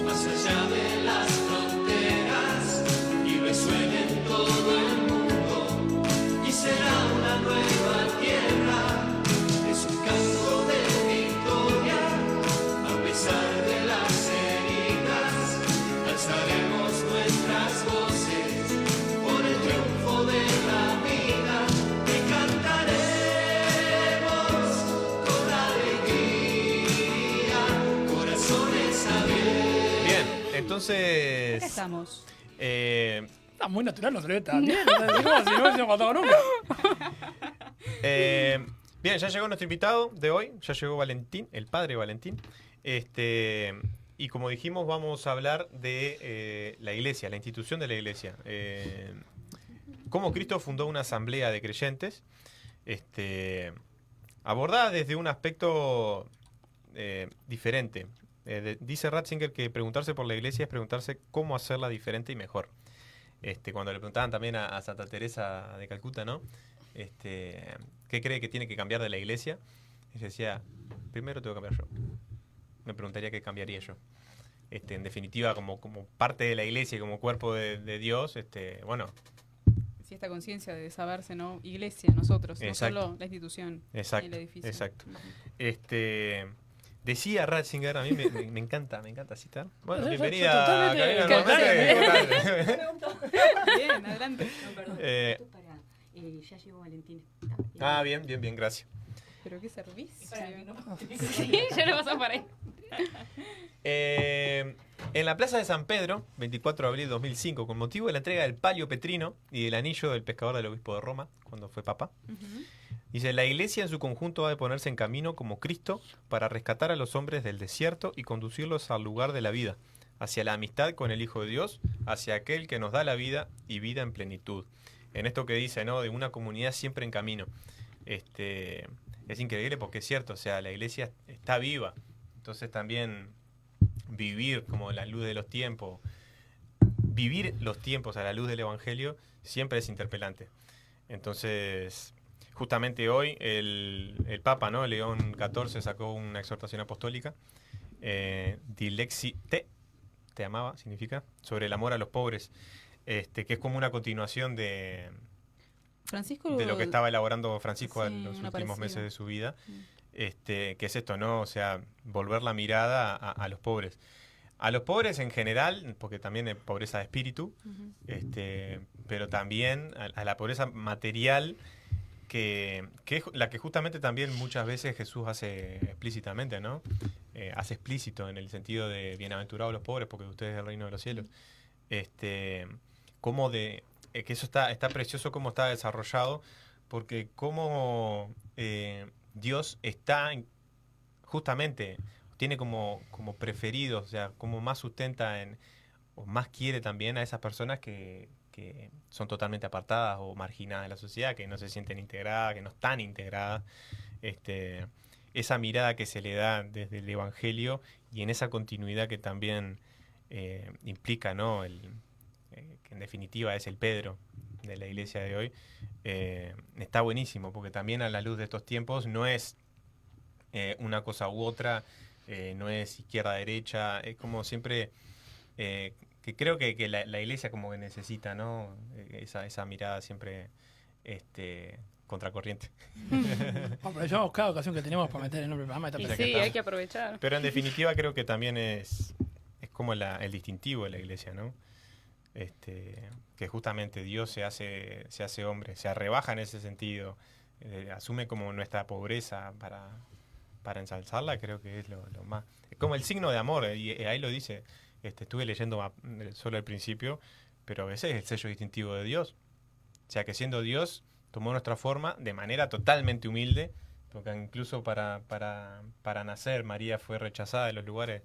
más allá de las fronteras y resuene en todo el mundo, y será una nueva tierra. Es un canto de victoria, a pesar de las heridas, alzaremos nuestras voces por el triunfo de la vida y cantaremos con alegría, corazones abiertos.
Bien,
Acá
entonces...
estamos.
Está muy natural, no se le ve tan bien. ¿No? Es como si no hubiese contado nunca.
Bien, ya llegó nuestro invitado de hoy, ya llegó Valentín, el padre Valentín. Y como dijimos, vamos a hablar de la iglesia, la institución de la iglesia. Cómo Cristo fundó una asamblea de creyentes, abordada desde un aspecto diferente. Dice Ratzinger que preguntarse por la iglesia es preguntarse cómo hacerla diferente y mejor. Cuando le preguntaban también a Santa Teresa de Calcuta, ¿no? ¿Qué cree que tiene que cambiar de la iglesia? Ella decía, primero tengo que cambiar yo. Me preguntaría qué cambiaría yo. En definitiva, como parte de la iglesia y como cuerpo de Dios, bueno.
Sí, esta conciencia de saberse, ¿no? Iglesia, nosotros,
Exacto.
no solo la institución,
Exacto,
el edificio.
exacto. Decía Ratzinger, a mí me encanta citar. Bueno, bienvenida.
Bien, adelante.
No, perdón. Esto es para, ya llegó Valentín.
Bien, gracias.
Pero qué servicio.
Sí, ya lo pasó por ahí.
En la Plaza de San Pedro, 24 de abril de 2005, con motivo de la entrega del palio petrino y del anillo del pescador del obispo de Roma, cuando fue papa, dice, la iglesia en su conjunto ha de ponerse en camino como Cristo para rescatar a los hombres del desierto y conducirlos al lugar de la vida, hacia la amistad con el Hijo de Dios, hacia aquel que nos da la vida y vida en plenitud. En esto que dice, ¿no? De una comunidad siempre en camino. Es increíble porque es cierto, o sea, la iglesia está viva. Entonces también vivir como la luz de los tiempos, vivir los tiempos a la luz del Evangelio siempre es interpelante. Entonces, justamente hoy el Papa, ¿no? León XIV sacó una exhortación apostólica, Dilexi te amaba, significa, sobre el amor a los pobres, que es como una continuación de lo que estaba elaborando Francisco en los últimos meses de su vida. Que es esto, ¿no? O sea, volver la mirada a los pobres. A los pobres en general, porque también hay pobreza de espíritu, pero también a la pobreza material, que es la que justamente también muchas veces Jesús hace explícitamente, ¿no? Hace explícito en el sentido de bienaventurados los pobres, porque ustedes es el reino de los cielos. Como que eso está precioso cómo está desarrollado, porque cómo Dios está justamente, tiene como preferidos, o sea, como más sustenta o más quiere también a esas personas que son totalmente apartadas o marginadas de la sociedad, que no se sienten integradas, que no están integradas. Esa mirada que se le da desde el Evangelio y en esa continuidad que también implica, ¿no? Que en definitiva es el Pedro de la iglesia de hoy, está buenísimo, porque también a la luz de estos tiempos no es una cosa u otra, no es izquierda-derecha, es como siempre, que creo que la iglesia como que necesita, ¿no? Esa mirada siempre contracorriente.
Aprovechamos cada ocasión que tenemos para meter el nombre del programa.
Y sí, hay que aprovechar.
Pero en definitiva creo que también es como el distintivo de la iglesia, ¿no? Que justamente Dios se hace hombre, se rebaja en ese sentido, asume como nuestra pobreza para ensalzarla, creo que es lo más. Es como el signo de amor, y ahí lo dice, estuve leyendo solo al principio, pero ese es el sello distintivo de Dios. O sea que siendo Dios, tomó nuestra forma de manera totalmente humilde, porque incluso para nacer María fue rechazada de los lugares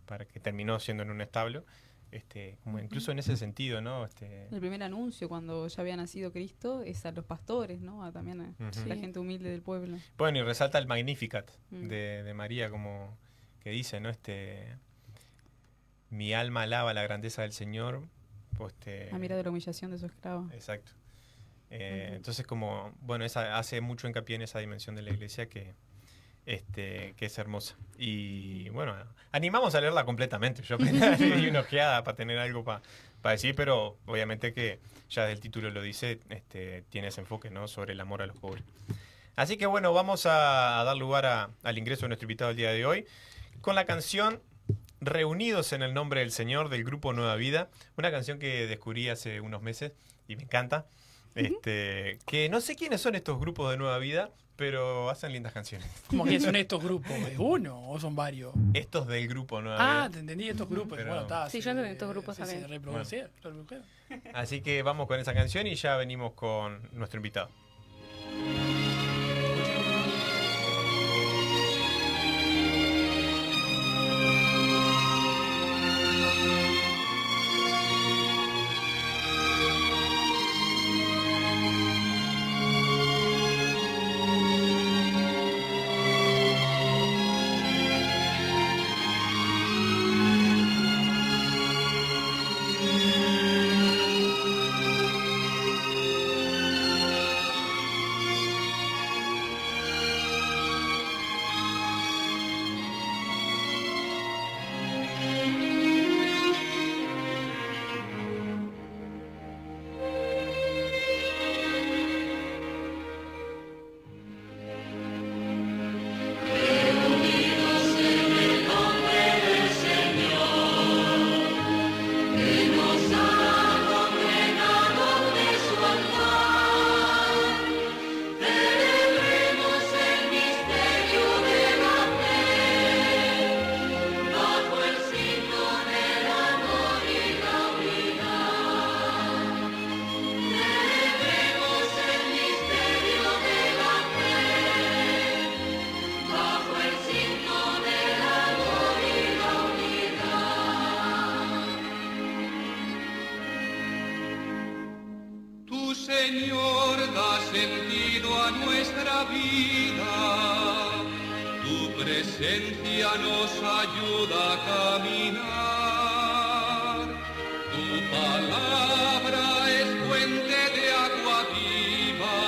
para que terminó siendo en un establo. Como incluso en ese sentido, ¿no?
El primer anuncio cuando ya había nacido Cristo es a los pastores, ¿no? También a la gente humilde del pueblo.
Bueno, y resalta el Magnificat de María, como que dice, ¿no? Mi alma alaba la grandeza del Señor.
Mira de la humillación de su esclavo.
Exacto. Entonces, como, bueno, hace mucho hincapié en esa dimensión de la iglesia que es hermosa. Y bueno, animamos a leerla completamente. Yo apenas le di una ojeada para tener algo para decir, pero obviamente que ya desde el título lo dice, tiene ese enfoque, ¿no? Sobre el amor a los pobres. Así que bueno, vamos a dar lugar al ingreso de nuestro invitado del día de hoy con la canción Reunidos en el Nombre del Señor del grupo Nueva Vida, una canción que descubrí hace unos meses y me encanta. Que no sé quiénes son estos grupos de Nueva Vida, pero hacen lindas canciones.
¿Cómo que son estos grupos? ¿Es uno o son varios?
Estos del grupo Nueva Vida.
Ah, te entendí, estos grupos.
Pero,
bueno, está.
Sí, yo entendí estos grupos también.
Se reproducieron.
Así que vamos con esa canción y ya venimos con nuestro invitado.
Señor, da sentido a nuestra vida. Tu presencia nos ayuda a caminar. Tu palabra es fuente de agua viva,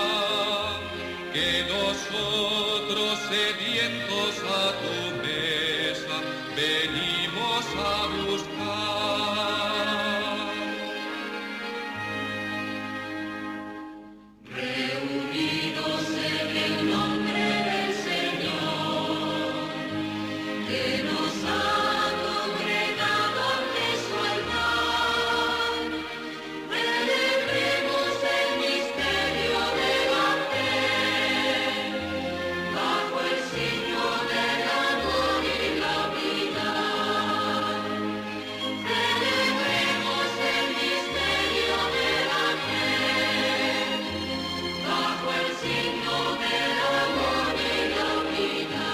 que nosotros sedientos a tu mesa venimos a buscar. Reunidos en el nombre del Señor, que nos ha congregado ante su altar, celebremos el misterio de la fe, bajo el signo del amor y la unidad. Celebremos el misterio de la fe, bajo el signo del amor y la unidad.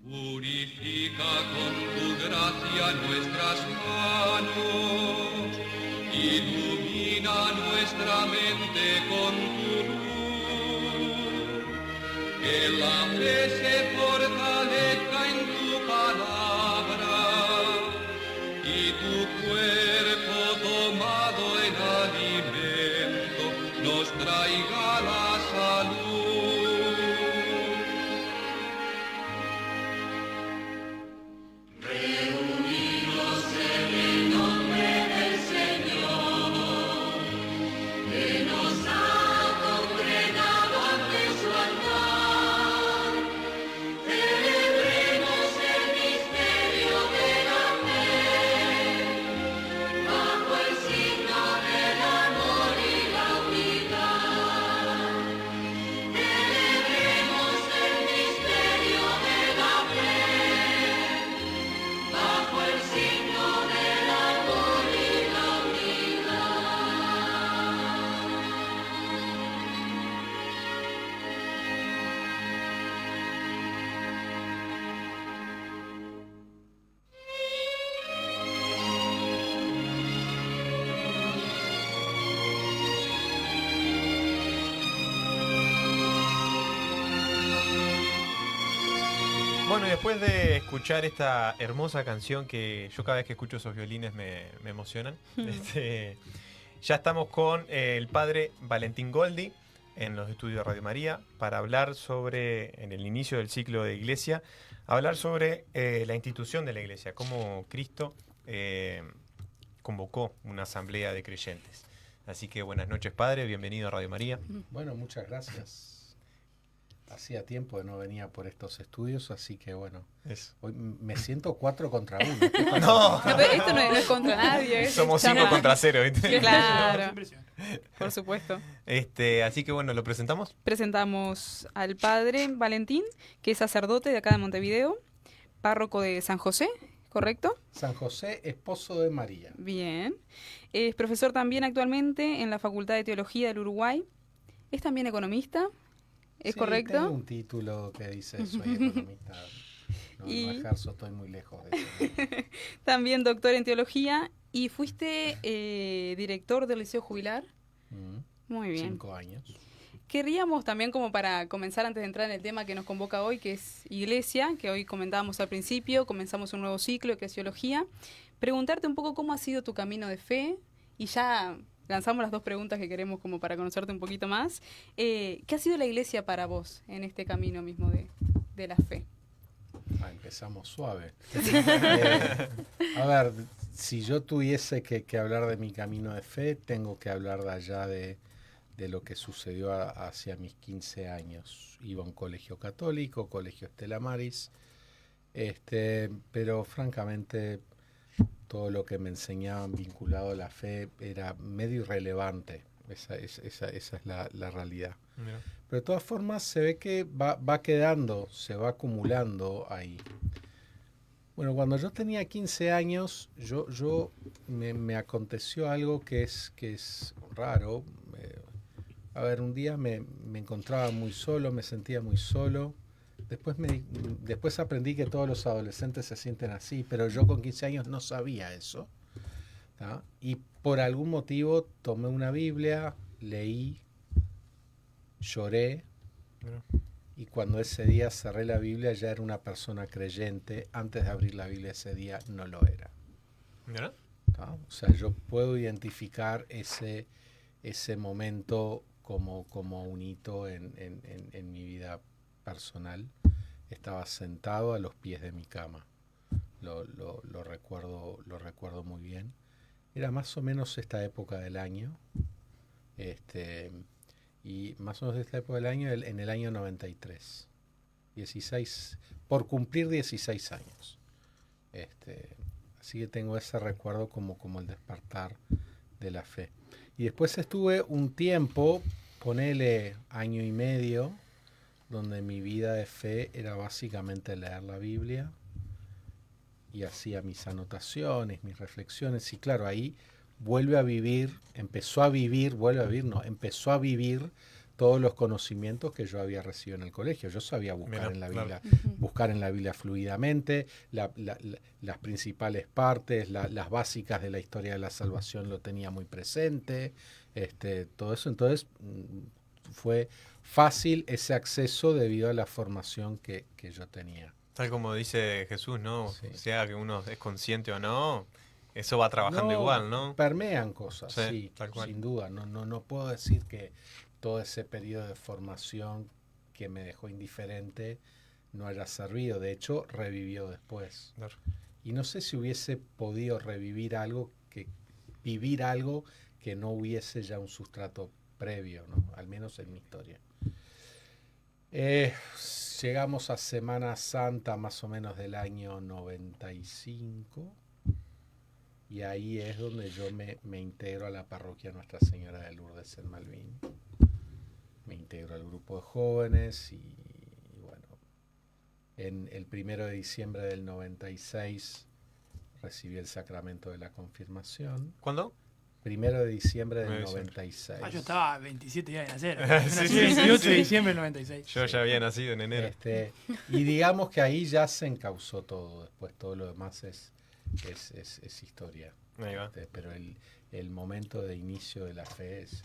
Purifica con tu gracia nuestras manos, ilumina nuestra mente con tu luz, que la fe se fortalezca en tu palabra y tu cuerpo tomado en alimento nos traiga la salud. Reunidos en el nombre del Señor, que nos ha congregado ante su altar, celebremos el misterio de la fe, bajo el signo del amor y la unidad. Celebremos el misterio de la fe, bajo el signo del amor y la
Bueno, y después de escuchar esta hermosa canción que yo cada vez que escucho esos violines me emocionan, ya estamos con el padre Valentín Goldi en los estudios de Radio María para hablar sobre, en el inicio del ciclo de Iglesia, hablar sobre la institución de la Iglesia, cómo Cristo convocó una asamblea de creyentes. Así que buenas noches, padre, bienvenido a Radio María.
Bueno, muchas gracias. Hacía tiempo que no venía por estos estudios, así que bueno, hoy me siento 4 contra 1.
No,
pero esto no es contra nadie.
Somos 5 contra 0, ¿viste?
Claro, por supuesto.
Así que bueno, ¿lo presentamos?
Presentamos al padre Valentín, que es sacerdote de acá de Montevideo, párroco de San José, ¿correcto?
San José, esposo de María.
Bien. Es profesor también actualmente en la Facultad de Teología del Uruguay. Es también economista. ¿Es
sí,
correcto?
Tengo un título que dice soy economista. No ejerzo, estoy muy lejos de eso.
También doctor en teología. ¿Y fuiste director del Liceo Jubilar? Muy bien.
5 años.
Querríamos también, como para comenzar antes de entrar en el tema que nos convoca hoy, que es Iglesia, que hoy comentábamos al principio, comenzamos un nuevo ciclo, eclesiología, preguntarte un poco cómo ha sido tu camino de fe, y ya lanzamos las 2 preguntas que queremos como para conocerte un poquito más. ¿Qué ha sido la Iglesia para vos en este camino mismo de la fe?
Empezamos suave. A ver, si yo tuviese que hablar de mi camino de fe, tengo que hablar de allá de lo que sucedió hacia mis 15 años. Iba a un colegio católico, colegio Estela Maris, pero francamente todo lo que me enseñaban vinculado a la fe era medio irrelevante. Esa es la realidad.
Mira.
Pero de todas formas se ve que va quedando, se va acumulando ahí. Bueno, cuando yo tenía 15 años, me aconteció algo que es raro. A ver, un día me encontraba muy solo, me sentía muy solo. Después aprendí que todos los adolescentes se sienten así, pero yo con 15 años no sabía eso. ¿tá? Y por algún motivo tomé una Biblia, leí, lloré, y cuando ese día cerré la Biblia ya era una persona creyente. Antes de abrir la Biblia ese día no lo era.
¿Mira?
¿Tá? O sea, yo puedo identificar ese momento como un hito en mi vida personal. Estaba sentado a los pies de mi cama. Lo recuerdo muy bien. Era más o menos esta época del año. Y más o menos de esta época del año, en el año 93. 16, por cumplir 16 años. Así que tengo ese recuerdo como el despertar de la fe. Y después estuve un tiempo, ponele año y medio, donde mi vida de fe era básicamente leer la Biblia y hacía mis anotaciones, mis reflexiones. Y claro, ahí empezó a vivir todos los conocimientos que yo había recibido en el colegio. Yo sabía buscar en la Biblia, buscar en la Biblia fluidamente, las principales partes, las básicas de la historia de la salvación lo tenía muy presente, todo eso. Entonces fue fácil ese acceso debido a la formación que yo tenía.
Tal como dice Jesús, ¿no?
Sí.
Sea que uno es consciente o no, eso va trabajando igual, ¿no?
Permean cosas,
Sí,
sí,
tal cual.
sin duda. No puedo decir que todo ese periodo de formación que me dejó indiferente no haya servido. De hecho, revivió después.
Claro.
Y no sé si hubiese podido vivir algo que no hubiese ya un sustrato previo, ¿no? Al menos en mi historia. Llegamos a Semana Santa más o menos del año 95 y ahí es donde yo me integro a la parroquia Nuestra Señora de Lourdes en Malvín. Me integro al grupo de jóvenes y bueno, en el 1 de diciembre del 96 recibí el sacramento de la confirmación.
¿Cuándo?
1 de diciembre del 96.
Yo estaba 27 días de nacer.
Sí,
Nací
sí,
28
sí.
de diciembre del 96.
Yo ya había nacido en enero.
Y digamos que ahí ya se encauzó todo. Después todo lo demás es historia.
Ahí va.
Pero el momento de inicio de la fe es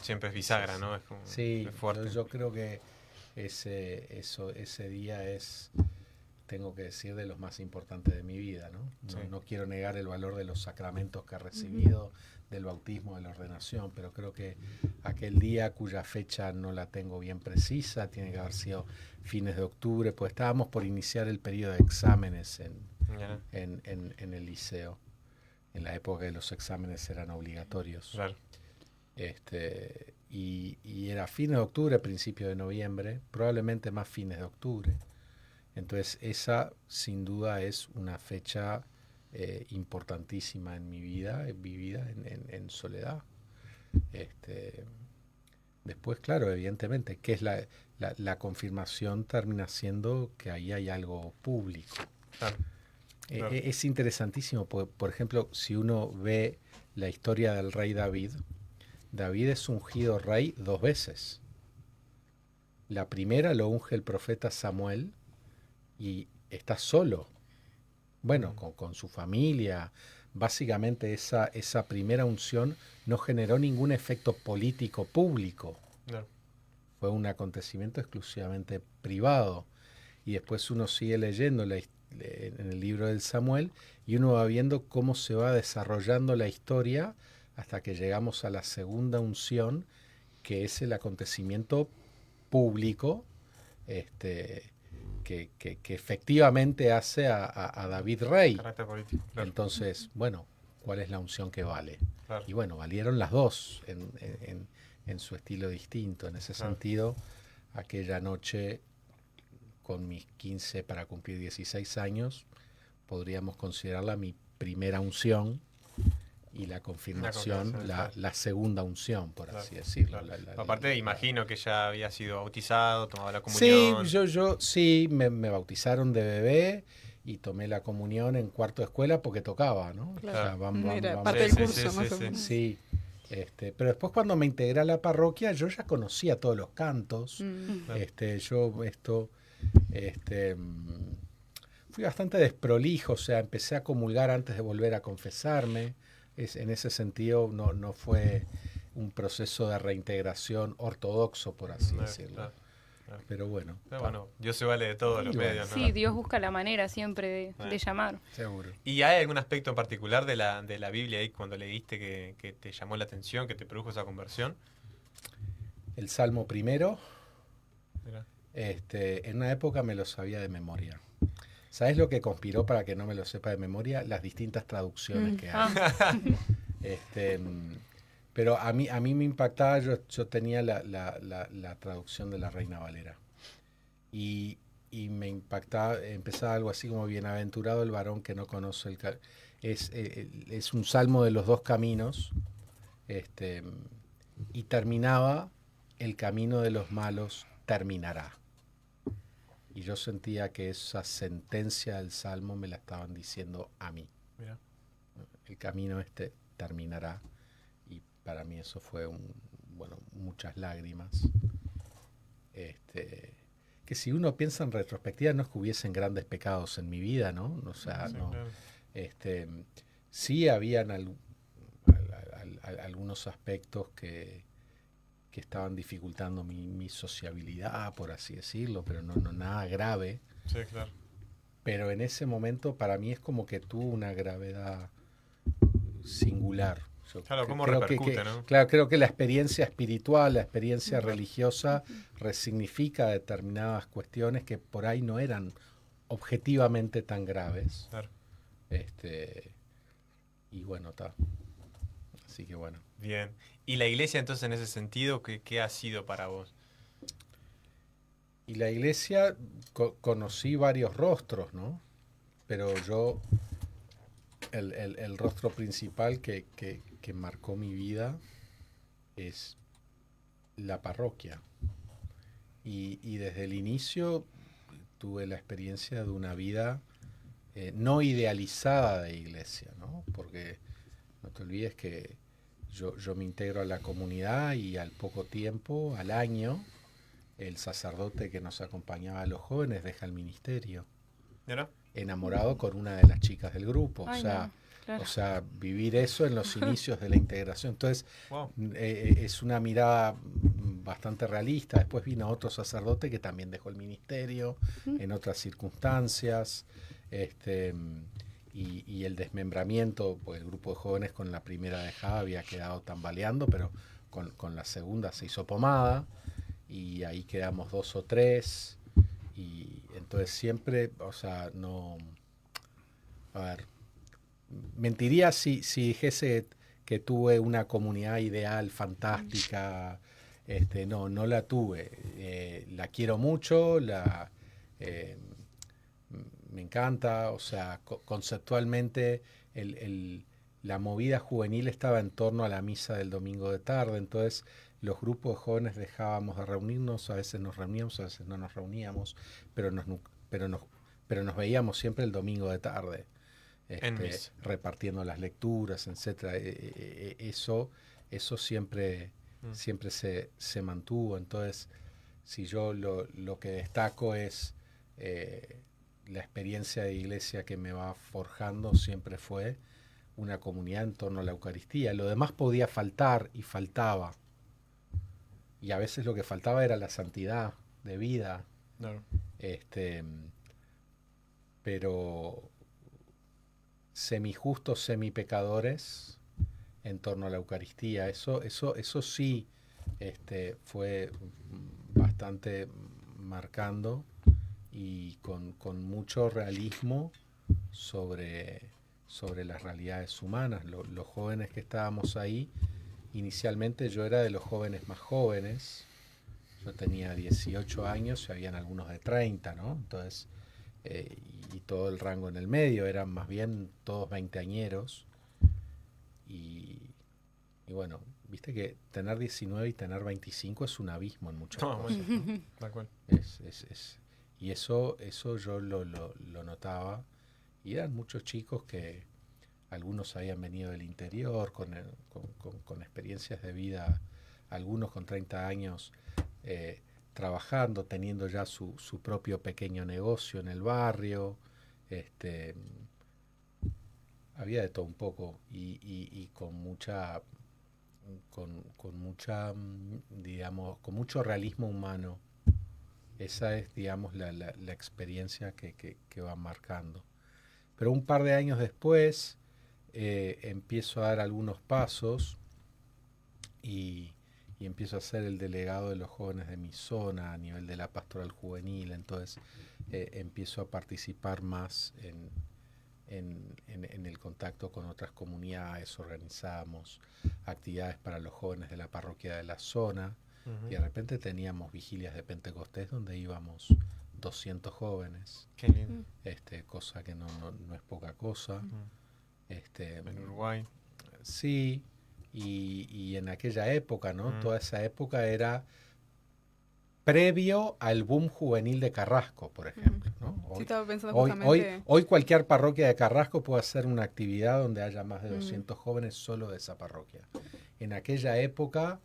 siempre es bisagra, ¿no? Es como
sí,
es fuerte.
yo creo que ese día es, tengo que decir, de los más importantes de mi vida, ¿no?
Sí.
No quiero negar el valor de los sacramentos que he recibido, del bautismo, de la ordenación, pero creo que aquel día, cuya fecha no la tengo bien precisa, tiene que haber sido fines de octubre, pues estábamos por iniciar el periodo de exámenes en el liceo, en la época que los exámenes eran obligatorios.
Claro.
Y era fines de octubre, principio de noviembre, probablemente más fines de octubre. Entonces esa sin duda es una fecha importantísima en mi vida, vivida en soledad. Después, claro, evidentemente, que es la confirmación termina siendo que ahí hay algo público.
Claro.
Es interesantísimo, por ejemplo, si uno ve la historia del rey David, David es ungido rey 2 veces. La primera lo unge el profeta Samuel y está solo. Bueno, con su familia. Básicamente esa primera unción no generó ningún efecto político público.
Claro.
Fue un acontecimiento exclusivamente privado. Y después uno sigue leyendo en el libro del Samuel y uno va viendo cómo se va desarrollando la historia hasta que llegamos a la segunda unción, que es el acontecimiento público que efectivamente hace a David rey.
Carácter político, claro.
Entonces, bueno, ¿cuál es la unción que vale?
Claro.
Y bueno, valieron las dos en su estilo distinto. En ese sentido, aquella noche, con mis 15 para cumplir 16 años, podríamos considerarla mi primera unción y la confirmación, la segunda unción, por así decirlo.
Claro. Aparte, imagino que ya había sido bautizado, tomaba la comunión.
Sí, yo sí, me bautizaron de bebé y tomé la comunión en cuarto de escuela porque tocaba, ¿no?
Claro.
O sea,
Era parte del curso,
sí,
más o menos.
Sí, pero después cuando me integré a la parroquia, yo ya conocía todos los cantos. Fui bastante desprolijo, o sea, empecé a comulgar antes de volver a confesarme. en ese sentido no fue un proceso de reintegración ortodoxo, por así decirlo.
Claro.
Pero bueno.
Pero bueno, Dios se vale de todos los medios, ¿no?
Sí, Dios busca la manera siempre de llamar.
Seguro.
¿Y hay algún aspecto en particular de la Biblia ahí cuando leíste que te llamó la atención, que te produjo esa conversión?
El Salmo primero,
Mira.
en una época me lo sabía de memoria. ¿Sabes lo que conspiró para que no me lo sepa de memoria? Las distintas traducciones que hay. Pero a mí me impactaba, yo tenía la traducción de la Reina Valera. Y me impactaba, empezaba algo así como bienaventurado el varón que no conoce es un salmo de los dos caminos, y terminaba, el camino de los malos terminará. Y yo sentía que esa sentencia del salmo me la estaban diciendo a mí.
Mira.
El camino terminará. Y para mí eso fue muchas lágrimas. Que si uno piensa en retrospectiva, no es que hubiesen grandes pecados en mi vida, ¿no? O sea,
Sí,
no.
claro.
Sí habían algunos aspectos que estaban dificultando mi sociabilidad, por así decirlo, pero no nada grave.
Sí, claro.
Pero en ese momento para mí es como que tuvo una gravedad singular.
Claro, cómo
creo
repercute, ¿no?
Claro, creo que la experiencia espiritual, la experiencia religiosa resignifica determinadas cuestiones que por ahí no eran objetivamente tan graves.
Claro.
Y bueno, está. Así que bueno.
Bien. ¿Y la iglesia entonces en ese sentido qué ha sido para vos?
Y la iglesia, conocí varios rostros, ¿no? Pero yo, el rostro principal que marcó mi vida es la parroquia. Y desde el inicio tuve la experiencia de una vida no idealizada de iglesia, ¿no? Porque no te olvides que yo me integro a la comunidad y al poco tiempo, al año, el sacerdote que nos acompañaba a los jóvenes deja el ministerio.
¿No?
Enamorado con una de las chicas del grupo.
Ay,
claro.
Claro.
O sea, vivir eso en los inicios de la integración. Entonces,
Wow.
Es una mirada bastante realista. Después vino otro sacerdote que también dejó el ministerio en otras circunstancias. Y el desmembramiento, pues el grupo de jóvenes con la primera dejada había quedado tambaleando, pero con la segunda se hizo pomada, y ahí quedamos 2 o 3, y entonces siempre, o sea, no... A ver, mentiría si dijese que tuve una comunidad ideal, fantástica. No la tuve. La quiero mucho, me encanta, o sea, conceptualmente la movida juvenil estaba en torno a la misa del domingo de tarde, entonces los grupos de jóvenes dejábamos de reunirnos, a veces nos reuníamos, a veces no nos reuníamos, pero nos veíamos siempre el domingo de tarde, repartiendo las lecturas, etcétera. Eso siempre se mantuvo. Entonces, si yo lo que destaco es la experiencia de iglesia que me va forjando, siempre fue una comunidad en torno a la Eucaristía. Lo demás podía faltar y faltaba. Y a veces lo que faltaba era la santidad de vida.
Claro.
Pero semijustos, semipecadores en torno a la Eucaristía. Eso sí fue bastante marcando, y con mucho realismo sobre las realidades humanas. Los jóvenes que estábamos ahí, inicialmente yo era de los jóvenes más jóvenes. Yo tenía 18 años y habían algunos de 30, ¿no? Entonces, y todo el rango en el medio, eran más bien todos veinteañeros. Y bueno, viste que tener 19 y tener 25 es un abismo en muchas cosas, ¿no?
Tal cual.
Y eso yo lo notaba. Y eran muchos chicos que algunos habían venido del interior con experiencias de vida, algunos con 30 años trabajando, teniendo ya su propio pequeño negocio en el barrio. había de todo un poco y con mucha, digamos, con mucho realismo humano. Esa es, digamos, la experiencia que va marcando. Pero un par de años después empiezo a dar algunos pasos y empiezo a ser el delegado de los jóvenes de mi zona a nivel de la pastoral juvenil. Entonces empiezo a participar más en el contacto con otras comunidades, organizamos actividades para los jóvenes de la parroquia de la zona. Y de repente teníamos vigilias de Pentecostés donde íbamos 200 jóvenes.
Qué lindo.
Cosa que no es poca cosa.
En Uruguay.
Sí, y en aquella época, ¿no? Toda esa época era previo al boom juvenil de Carrasco, por ejemplo, ¿no?
Sí, estaba pensando justamente...
Hoy cualquier parroquia de Carrasco puede hacer una actividad donde haya más de 200 jóvenes solo de esa parroquia. En aquella época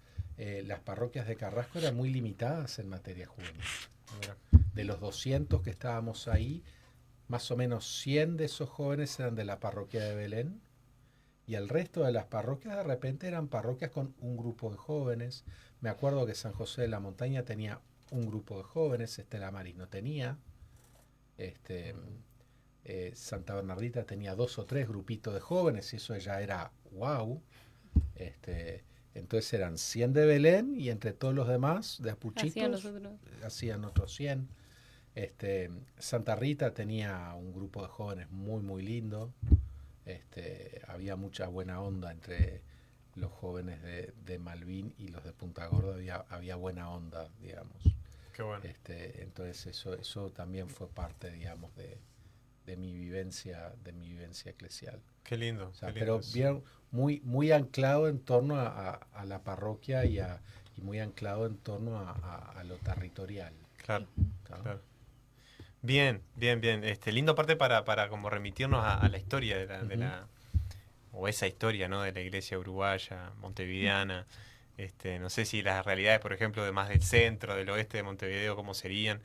las parroquias de Carrasco eran muy limitadas en materia juvenil. De los 200 que estábamos ahí, más o menos 100 de esos jóvenes eran de la parroquia de Belén y el resto de las parroquias de repente eran parroquias con un grupo de jóvenes. Me acuerdo que San José de la Montaña tenía un grupo de jóvenes, Estela Maris no tenía, Santa Bernardita tenía 2 o 3 grupitos de jóvenes y eso ya era wow. Entonces eran 100 de Belén y entre todos los demás de Apuchitos hacían otros 100. Santa Rita tenía un grupo de jóvenes muy muy lindo. Había mucha buena onda entre los jóvenes de Malvin y los de Punta Gorda, había buena onda, digamos.
Qué bueno.
Entonces eso también fue parte, digamos, de mi vivencia eclesial.
Qué lindo.
O sea,
qué
pero
lindo.
bien, muy anclado en torno a la parroquia y muy anclado en torno a lo territorial.
Claro, claro. Bien. Lindo parte para como remitirnos a la historia de la o esa historia, ¿no? De la iglesia uruguaya, montevideana. No sé si las realidades, por ejemplo, de más del centro, del oeste de Montevideo, cómo serían.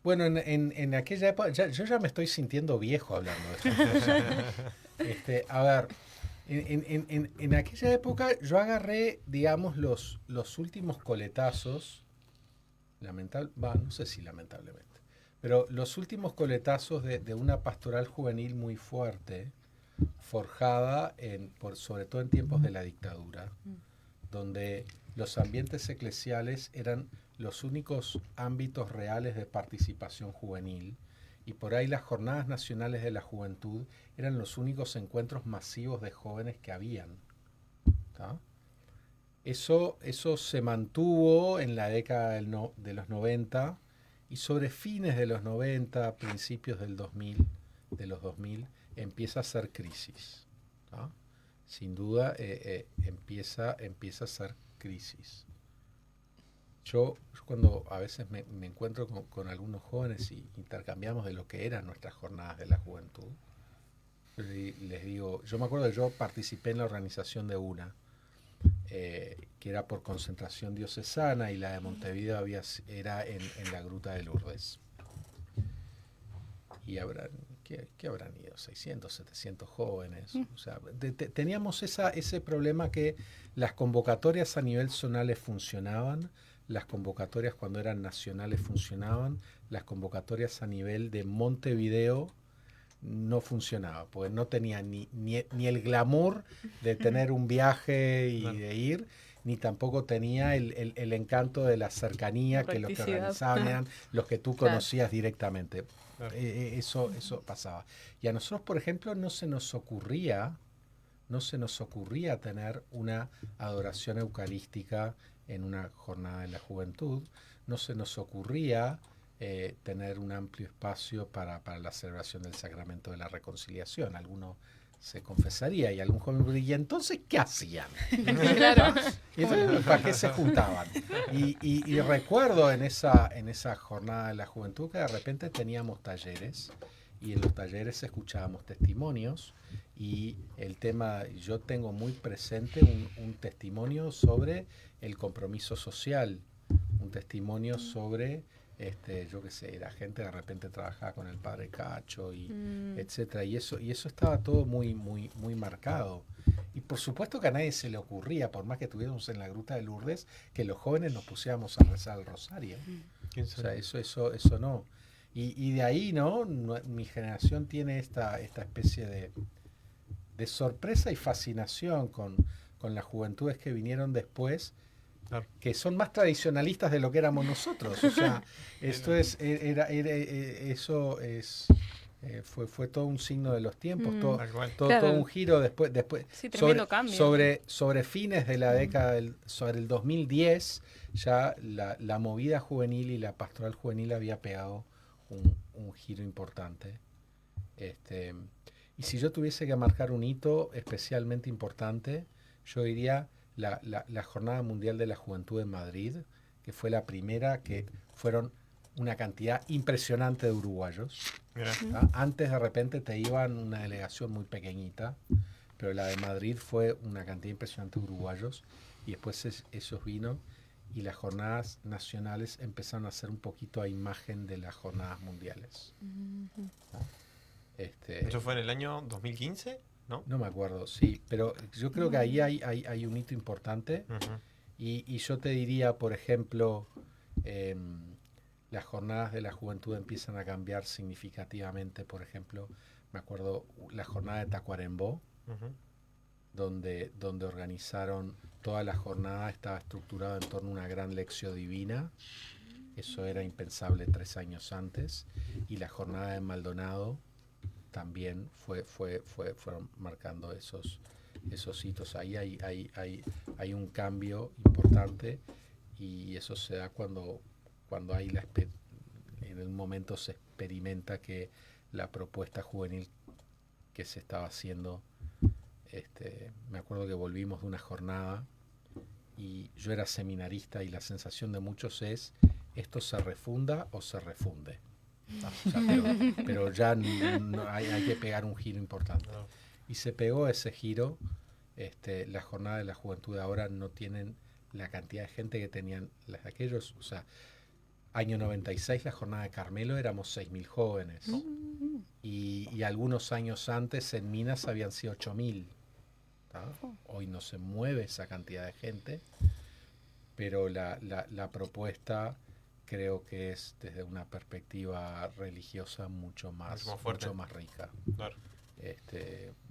Bueno, en aquella época, yo ya me estoy sintiendo viejo hablando de esto. A ver, en aquella época yo agarré, digamos, los últimos coletazos, no sé si lamentablemente, pero los últimos coletazos de una pastoral juvenil muy fuerte, forjada sobre todo en tiempos de la dictadura, donde los ambientes eclesiales eran los únicos ámbitos reales de participación juvenil y por ahí las jornadas nacionales de la juventud eran los únicos encuentros masivos de jóvenes que habían. ¿Tá? Eso se mantuvo en la década de los 90 y sobre fines de los 90, principios de los 2000, empieza a ser crisis. ¿Tá? Sin duda empieza a ser crisis. Yo cuando a veces me encuentro con algunos jóvenes y intercambiamos de lo que eran nuestras jornadas de la juventud, les digo, yo me acuerdo que yo participé en la organización de una, que era por concentración diocesana y la de Montevideo era en la Gruta de Lourdes. Y ¿qué habrán ido? 600, 700 jóvenes. O sea, teníamos ese problema que las convocatorias a nivel zonales funcionaban, las convocatorias cuando eran nacionales funcionaban, las convocatorias a nivel de Montevideo no funcionaba, porque no tenía ni el glamour de tener un viaje y de ir, ni tampoco tenía el encanto de la cercanía que los que organizaban eran los que tú conocías directamente. Eso pasaba. Y a nosotros, por ejemplo, no se nos ocurría tener una adoración eucarística en una jornada de la juventud, no se nos ocurría tener un amplio espacio para la celebración del sacramento de la reconciliación. Alguno se confesaría y algún joven diría, ¿y entonces qué hacían?
Claro.
¿Para qué se juntaban? Y recuerdo en esa jornada de la juventud que de repente teníamos talleres y en los talleres escuchábamos testimonios y el tema, yo tengo muy presente un testimonio sobre el compromiso social, un testimonio sobre yo qué sé, la gente de repente trabajaba con el padre Cacho y etcétera, y eso estaba todo muy, muy, muy marcado. Y por supuesto que a nadie se le ocurría, por más que estuviéramos en la Gruta de Lourdes, que los jóvenes nos pusiéramos a rezar el rosario. O sea, eso no. Y de ahí, ¿no? Mi generación tiene esta especie de sorpresa y fascinación con las juventudes que vinieron después, claro, que son más tradicionalistas de lo que éramos nosotros. O sea, fue todo un signo de los tiempos, todo un giro después
sí,
sobre fines de la década, sobre el 2010, ya la movida juvenil y la pastoral juvenil había pegado un giro importante. Y si yo tuviese que marcar un hito especialmente importante, yo diría la Jornada Mundial de la Juventud en Madrid, que fue la primera, que fueron una cantidad impresionante de uruguayos. Antes de repente te iban una delegación muy pequeñita, pero la de Madrid fue una cantidad impresionante de uruguayos, y después esos vino, y las jornadas nacionales empezaron a ser un poquito a imagen de las jornadas mundiales.
¿Eso fue en el año 2015? ¿No?
No me acuerdo, sí, pero yo creo que ahí hay un hito importante. Y yo te diría, por ejemplo, las jornadas de la juventud empiezan a cambiar significativamente. Por ejemplo, me acuerdo la jornada de Tacuarembó, donde organizaron toda la jornada, estaba estructurada en torno a una gran lección divina. Eso era impensable 3 años antes. Y la jornada de Maldonado también fueron marcando esos hitos. Ahí hay un cambio importante, y eso se da cuando hay en un momento se experimenta que la propuesta juvenil que se estaba haciendo, me acuerdo que volvimos de una jornada y yo era seminarista, y la sensación de muchos es: esto se refunda o se refunde. O sea, pero ya no, hay que pegar un giro importante. Y se pegó ese giro. La jornada de la juventud de ahora no tienen la cantidad de gente que tenían las de aquellos. O sea, año 96, la jornada de Carmelo, éramos 6.000 jóvenes. Y algunos años antes en Minas habían sido 8.000. Hoy no se mueve esa cantidad de gente, pero la propuesta creo que es, desde una perspectiva religiosa, mucho más rica.
Claro.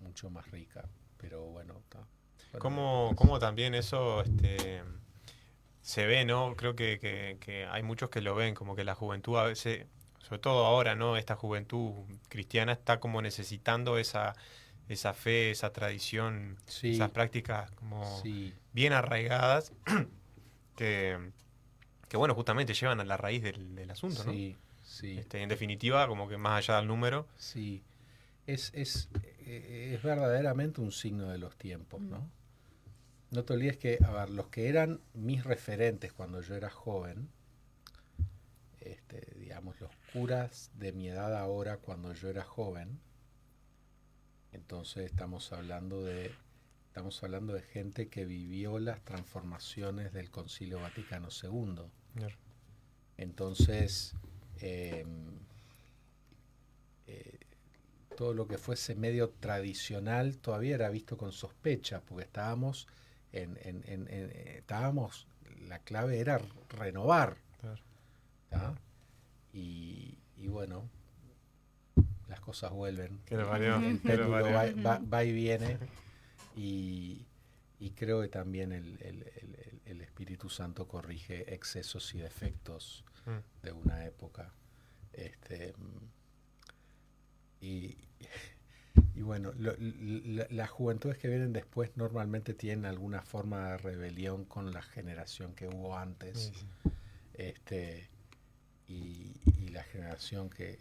Mucho más rica. Pero bueno,
¿Cómo también eso se ve, ¿no? Creo que hay muchos que lo ven, como que la juventud a veces, sobre todo ahora, ¿no? Esta juventud cristiana está como necesitando esa fe, esa tradición, esas prácticas como bien arraigadas que bueno, justamente llevan a la raíz del asunto, ¿no?
Sí.
En definitiva, como que más allá del número.
Sí. Es verdaderamente un signo de los tiempos, ¿no? No te olvides que, a ver, los que eran mis referentes cuando yo era joven, digamos, los curas de mi edad ahora cuando yo era joven, entonces estamos hablando de gente que vivió las transformaciones del Concilio Vaticano II. Entonces, todo lo que fuese medio tradicional todavía era visto con sospecha, porque estábamos la clave era renovar. Y bueno, las cosas vuelven. El péndulo va y viene. Y creo que también el Espíritu Santo corrige excesos y defectos de una época. Y bueno, las juventudes que vienen después normalmente tienen alguna forma de rebelión con la generación que hubo antes. Y la generación que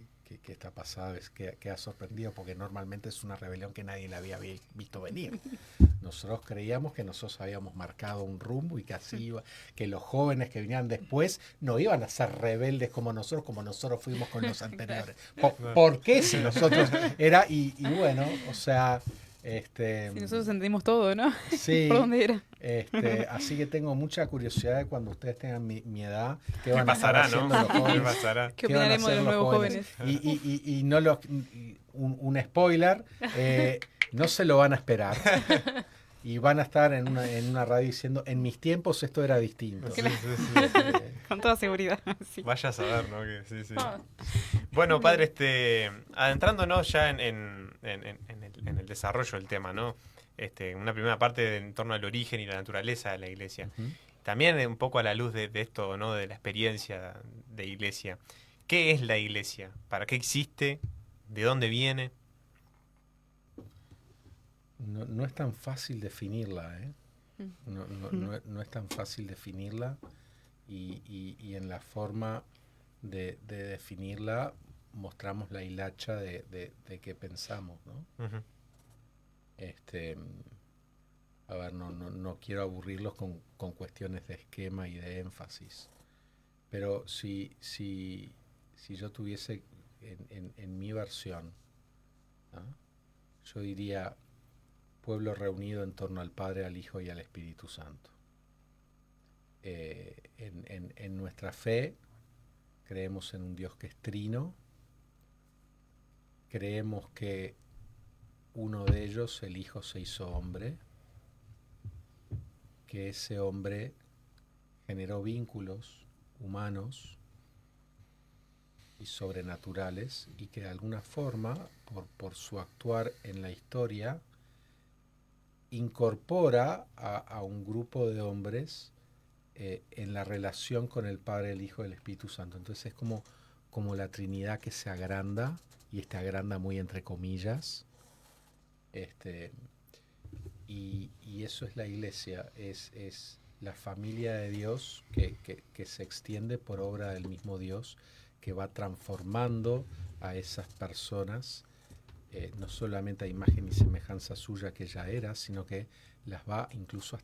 está pasada que ha sorprendido, porque normalmente es una rebelión que nadie la había visto venir. Nosotros creíamos que nosotros habíamos marcado un rumbo y que así iba, que los jóvenes que vinieran después no iban a ser rebeldes como nosotros fuimos con los anteriores. ¿Por qué si nosotros era? Y bueno, o sea,
Sí, nosotros entendimos todo, ¿no?
Sí.
¿Por dónde era?
Así que tengo mucha curiosidad de cuando ustedes tengan mi edad. ¿Qué
¿Qué
van a estar
pasará,
haciendo
no?
los jóvenes?
¿Qué pasará?
¿Qué
¿Qué van a
opinaremos de
hacer
los nuevos jóvenes?
Y no un spoiler, no se lo van a esperar. Y van a estar en una radio diciendo, en mis tiempos esto era distinto.
Sí, sí, sí.
Con toda seguridad. Sí.
Vaya a saber, ¿no? Que, sí, sí.
Ah.
Bueno, padre, adentrándonos ya en el desarrollo del tema, ¿no? Una primera parte en torno al origen y la naturaleza de la iglesia.
Ujú.
También un poco a la luz de esto, ¿no? De la experiencia de iglesia. ¿Qué es la iglesia? ¿Para qué existe? ¿De dónde viene?
No es tan fácil definirla, ¿eh? No es tan fácil definirla y en la forma de definirla mostramos la hilacha de qué pensamos, ¿no?
Ujú.
A ver, no quiero aburrirlos con cuestiones de esquema y de énfasis, pero si yo tuviese en mi versión, ¿no? Yo diría pueblo reunido en torno al Padre, al Hijo y al Espíritu Santo. En nuestra fe creemos en un Dios que es trino, creemos que uno de ellos, el Hijo, se hizo hombre, que ese hombre generó vínculos humanos y sobrenaturales y que de alguna forma, por su actuar en la historia, incorpora a un grupo de hombres en la relación con el Padre, el Hijo y el Espíritu Santo. Entonces es como la Trinidad que se agranda, y agranda muy entre comillas. Y eso es la iglesia, es la familia de Dios que se extiende por obra del mismo Dios, que va transformando a esas personas, no solamente a imagen y semejanza suya que ya era, sino que las va incluso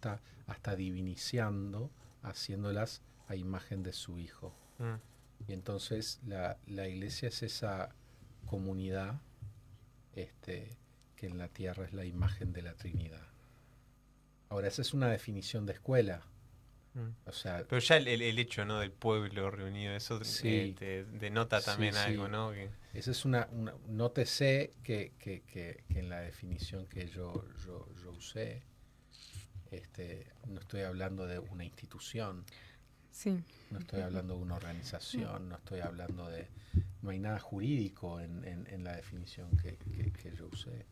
hasta divinizando, haciéndolas a imagen de su Hijo. Y entonces la iglesia es esa comunidad que en la tierra es la imagen de la Trinidad. Ahora, esa es una definición de escuela. O sea,
pero ya el hecho, ¿no? Del pueblo reunido, eso
sí,
denota también
sí,
algo,
sí.
¿no?
Esa es nótese que en la definición que yo usé, no estoy hablando de una institución,
Sí.
no estoy hablando de una organización, no estoy hablando no hay nada jurídico en la definición que yo usé,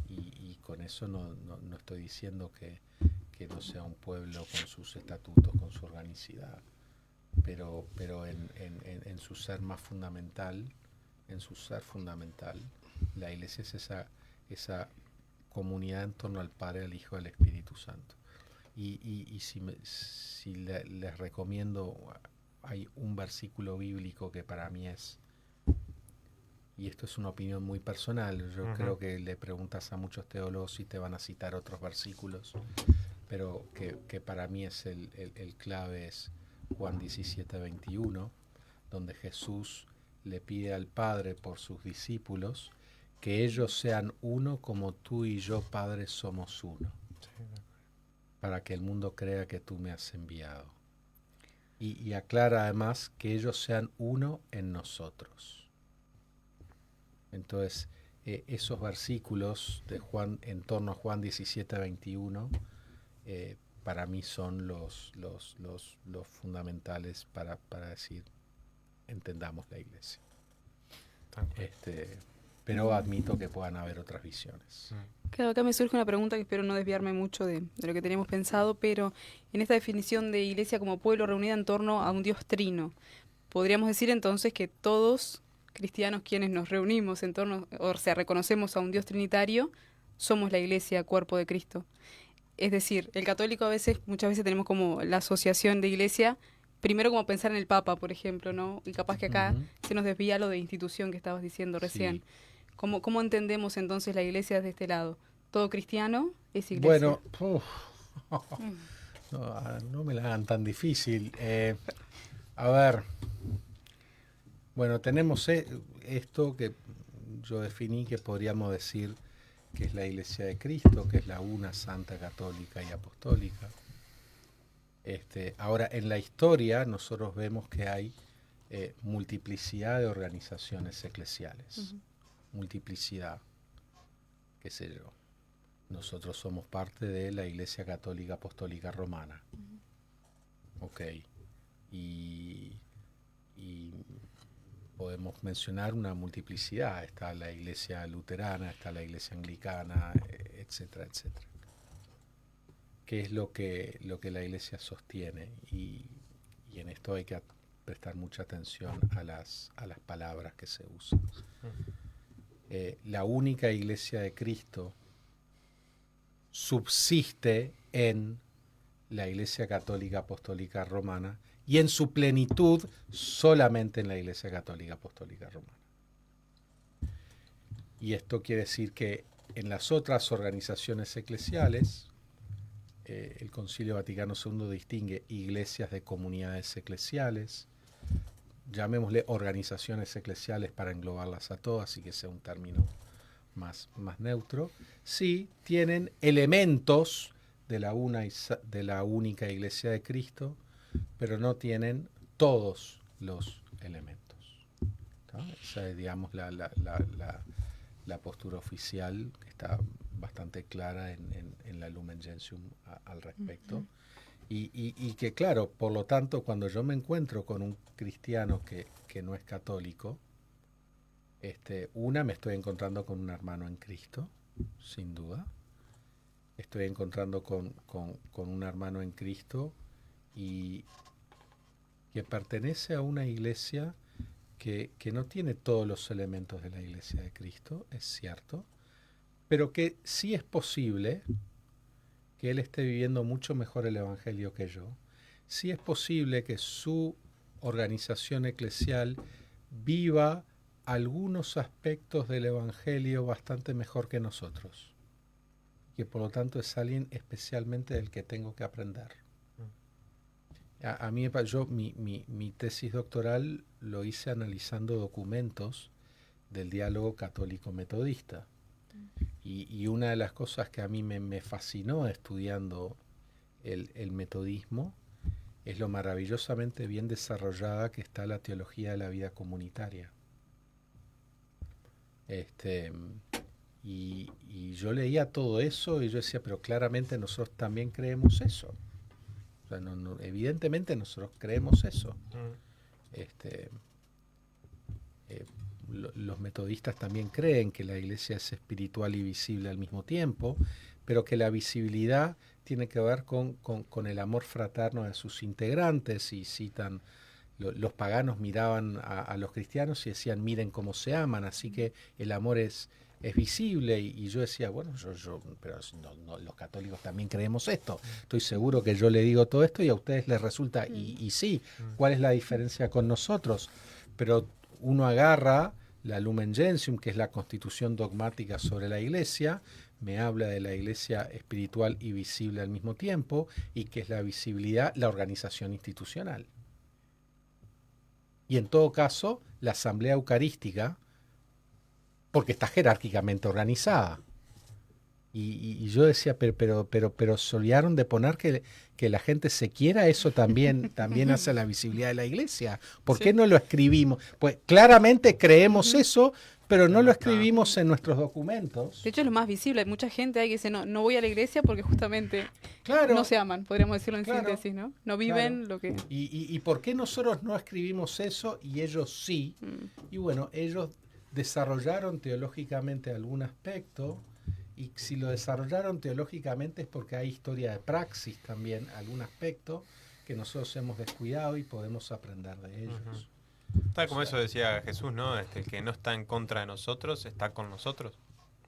y con eso no estoy diciendo que no sea un pueblo con sus estatutos, con su organicidad, pero en su ser más fundamental, la iglesia es esa comunidad en torno al Padre, al Hijo y al Espíritu Santo. Y si les recomiendo, hay un versículo bíblico que para mí es, y esto es una opinión muy personal, yo creo que le preguntas a muchos teólogos y te van a citar otros versículos, pero que para mí es el clave, es Juan 17:21, donde Jesús le pide al Padre por sus discípulos que ellos sean uno como tú y yo, Padre, somos uno, para que el mundo crea que tú me has enviado. Y aclara además que ellos sean uno en nosotros. Entonces, esos versículos de Juan, en torno a Juan 17:21, para mí son los fundamentales para decir, entendamos la iglesia. Pero admito que puedan haber otras visiones.
Claro, acá me surge una pregunta que espero no desviarme mucho de lo que teníamos pensado, pero en esta definición de iglesia como pueblo reunida en torno a un Dios trino, podríamos decir entonces que todos cristianos quienes nos reunimos en torno, o sea, reconocemos a un Dios trinitario, somos la iglesia, cuerpo de Cristo. Es decir, el católico muchas veces tenemos como la asociación de iglesia, primero como pensar en el Papa, por ejemplo, ¿no? Y capaz que acá se nos desvía lo de institución que estabas diciendo recién.
Sí.
¿Cómo entendemos entonces la iglesia desde este lado? ¿Todo cristiano es iglesia?
Bueno, no me la hagan tan difícil. A ver, bueno, tenemos esto que yo definí que podríamos decir que es la Iglesia de Cristo, que es la una, santa, católica y apostólica. Ahora, en la historia nosotros vemos que hay multiplicidad de organizaciones eclesiales. Multiplicidad, qué sé yo. Nosotros somos parte de la Iglesia Católica Apostólica Romana. Ok. Y podemos mencionar una multiplicidad. Está la Iglesia Luterana, está la Iglesia Anglicana, etcétera, etcétera. ¿Qué es lo que la Iglesia sostiene? Y en esto hay que prestar mucha atención a las palabras que se usan. La única Iglesia de Cristo subsiste en la Iglesia Católica Apostólica Romana y en su plenitud solamente en la Iglesia Católica Apostólica Romana. Y esto quiere decir que en las otras organizaciones eclesiales, el Concilio Vaticano II distingue iglesias de comunidades eclesiales, llamémosle organizaciones eclesiales para englobarlas a todas y que sea un término más neutro. Sí, tienen elementos de la única Iglesia de Cristo, pero no tienen todos los elementos. ¿Tá? Esa es, digamos, la postura oficial, que está bastante clara en la Lumen Gentium al respecto. Y que, claro, por lo tanto, cuando yo me encuentro con un cristiano que no es católico, me estoy encontrando con un hermano en Cristo, sin duda. Estoy encontrando con un hermano en Cristo y que pertenece a una iglesia que no tiene todos los elementos de la Iglesia de Cristo, es cierto, pero que sí es posible que él esté viviendo mucho mejor el Evangelio que yo. Sí es posible que su organización eclesial viva algunos aspectos del Evangelio bastante mejor que nosotros, que por lo tanto es alguien especialmente del que tengo que aprender. A mí, mi tesis doctoral lo hice analizando documentos del diálogo católico-metodista. Y una de las cosas que a mí me fascinó estudiando el metodismo es lo maravillosamente bien desarrollada que está la teología de la vida comunitaria. Y yo leía todo eso y yo decía, pero claramente nosotros también creemos eso. O sea, evidentemente nosotros creemos eso. Los metodistas también creen que la iglesia es espiritual y visible al mismo tiempo, pero que la visibilidad tiene que ver con el amor fraterno de sus integrantes, y citan, los paganos miraban a los cristianos y decían, miren cómo se aman, así que el amor es visible, y yo decía, bueno, pero los católicos también creemos esto, estoy seguro que yo le digo todo esto y a ustedes les resulta, y sí, ¿cuál es la diferencia con nosotros? Pero uno agarra la Lumen Gentium, que es la constitución dogmática sobre la iglesia, me habla de la iglesia espiritual y visible al mismo tiempo, y que es la visibilidad, la organización institucional. Y en todo caso, la asamblea eucarística, porque está jerárquicamente organizada. Y yo decía, pero se olvidaron de poner que la gente se quiera, eso también hace la visibilidad de la iglesia. ¿Por qué no lo escribimos? Pues claramente creemos eso, pero no lo escribimos en nuestros documentos.
De hecho es lo más visible. Hay mucha gente ahí que dice, no voy a la iglesia porque justamente no se aman, podríamos decirlo en síntesis, ¿no? No viven lo que...
¿Y por qué nosotros no escribimos eso y ellos sí? Y bueno, ellos desarrollaron teológicamente algún aspecto, y si lo desarrollaron teológicamente es porque hay historia de praxis también, algún aspecto que nosotros hemos descuidado y podemos aprender de ellos.
Tal como eso decía Jesús, ¿no? El que no está en contra de nosotros está con nosotros,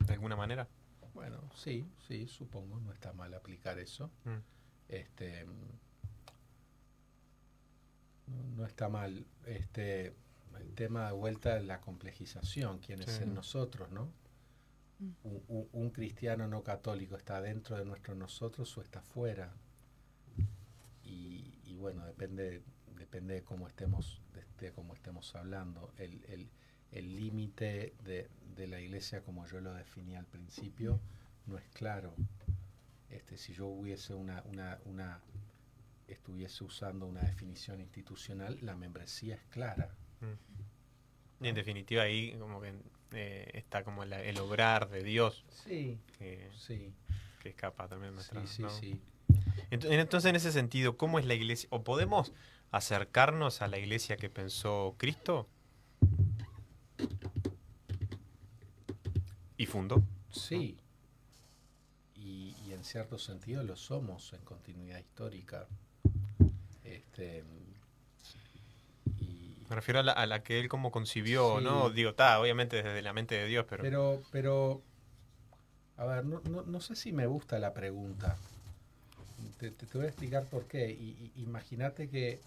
de alguna manera.
Bueno, sí, supongo, no está mal aplicar eso. No está mal. El tema de vuelta de la complejización, quién es el nosotros, ¿no? Un cristiano no católico está dentro de nuestro nosotros o está fuera, y bueno, depende de cómo estemos hablando. el límite de la iglesia como yo lo definí al principio no es claro. Si yo hubiese estuviese usando una definición institucional, la membresía es clara.
Y en definitiva ahí como que está como el obrar de Dios.
Sí,
que escapa también nuestra,
sí,
¿no?
sí.
Entonces, en ese sentido, ¿cómo es la iglesia? ¿O podemos acercarnos a la iglesia que pensó Cristo y fundó?
Sí. Y en cierto sentido lo somos en continuidad histórica.
Me refiero a la que él como concibió,
Sí.
¿no? Digo, obviamente desde la mente de Dios,
Pero a ver, no sé si me gusta la pregunta. Te voy a explicar por qué. Imagínate que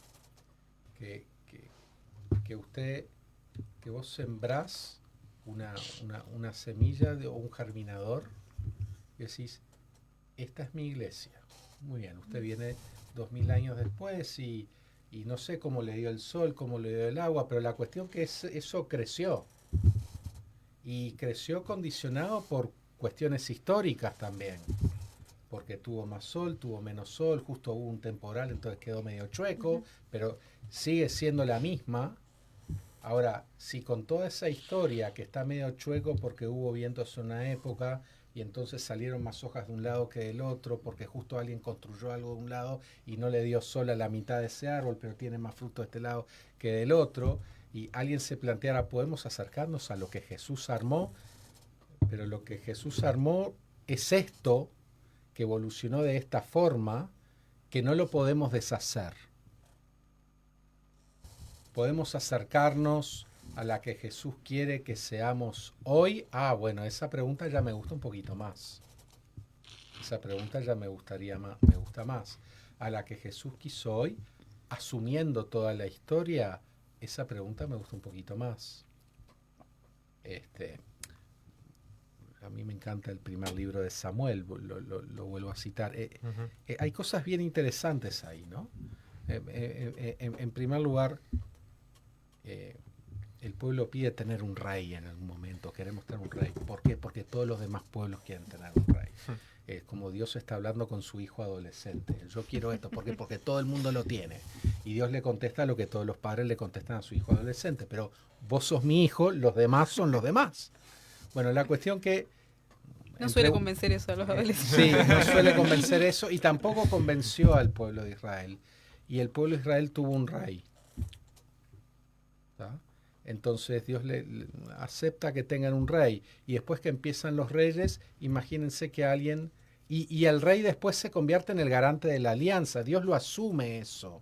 vos sembrás una semilla o un germinador y decís, esta es mi iglesia. Muy bien, usted viene 2000 años después y no sé cómo le dio el sol, cómo le dio el agua, pero la cuestión que eso creció. Y creció condicionado por cuestiones históricas también. Porque tuvo más sol, tuvo menos sol, justo hubo un temporal, entonces quedó medio chueco, pero sigue siendo la misma. Ahora, si con toda esa historia que está medio chueco porque hubo vientos en una época y entonces salieron más hojas de un lado que del otro, porque justo alguien construyó algo de un lado y no le dio sol a la mitad de ese árbol, pero tiene más fruto de este lado que del otro, y alguien se planteara, podemos acercarnos a lo que Jesús armó, pero lo que Jesús armó es esto, que evolucionó de esta forma, que no lo podemos deshacer. Podemos acercarnos a la que Jesús quiere que seamos hoy. Bueno, esa pregunta ya me gusta un poquito más. Esa pregunta ya me gusta más. A la que Jesús quiso hoy, asumiendo toda la historia, esa pregunta me gusta un poquito más. A mí me encanta el primer libro de Samuel, lo vuelvo a citar. Hay cosas bien interesantes ahí, ¿no? En primer lugar, el pueblo pide tener un rey en algún momento, queremos tener un rey. ¿Por qué? Porque todos los demás pueblos quieren tener un rey. Como Dios está hablando con su hijo adolescente. Yo quiero esto, ¿por qué? Porque todo el mundo lo tiene. Y Dios le contesta lo que todos los padres le contestan a su hijo adolescente. Pero vos sos mi hijo, los demás son los demás. Bueno, la cuestión que...
No suele convencer eso a los adolescentes.
Sí, no suele convencer eso y tampoco convenció al pueblo de Israel. Y el pueblo de Israel tuvo un rey. ¿Tá? Entonces Dios le acepta que tengan un rey. Y después que empiezan los reyes, imagínense que alguien... Y el rey después se convierte en el garante de la alianza. Dios lo asume eso,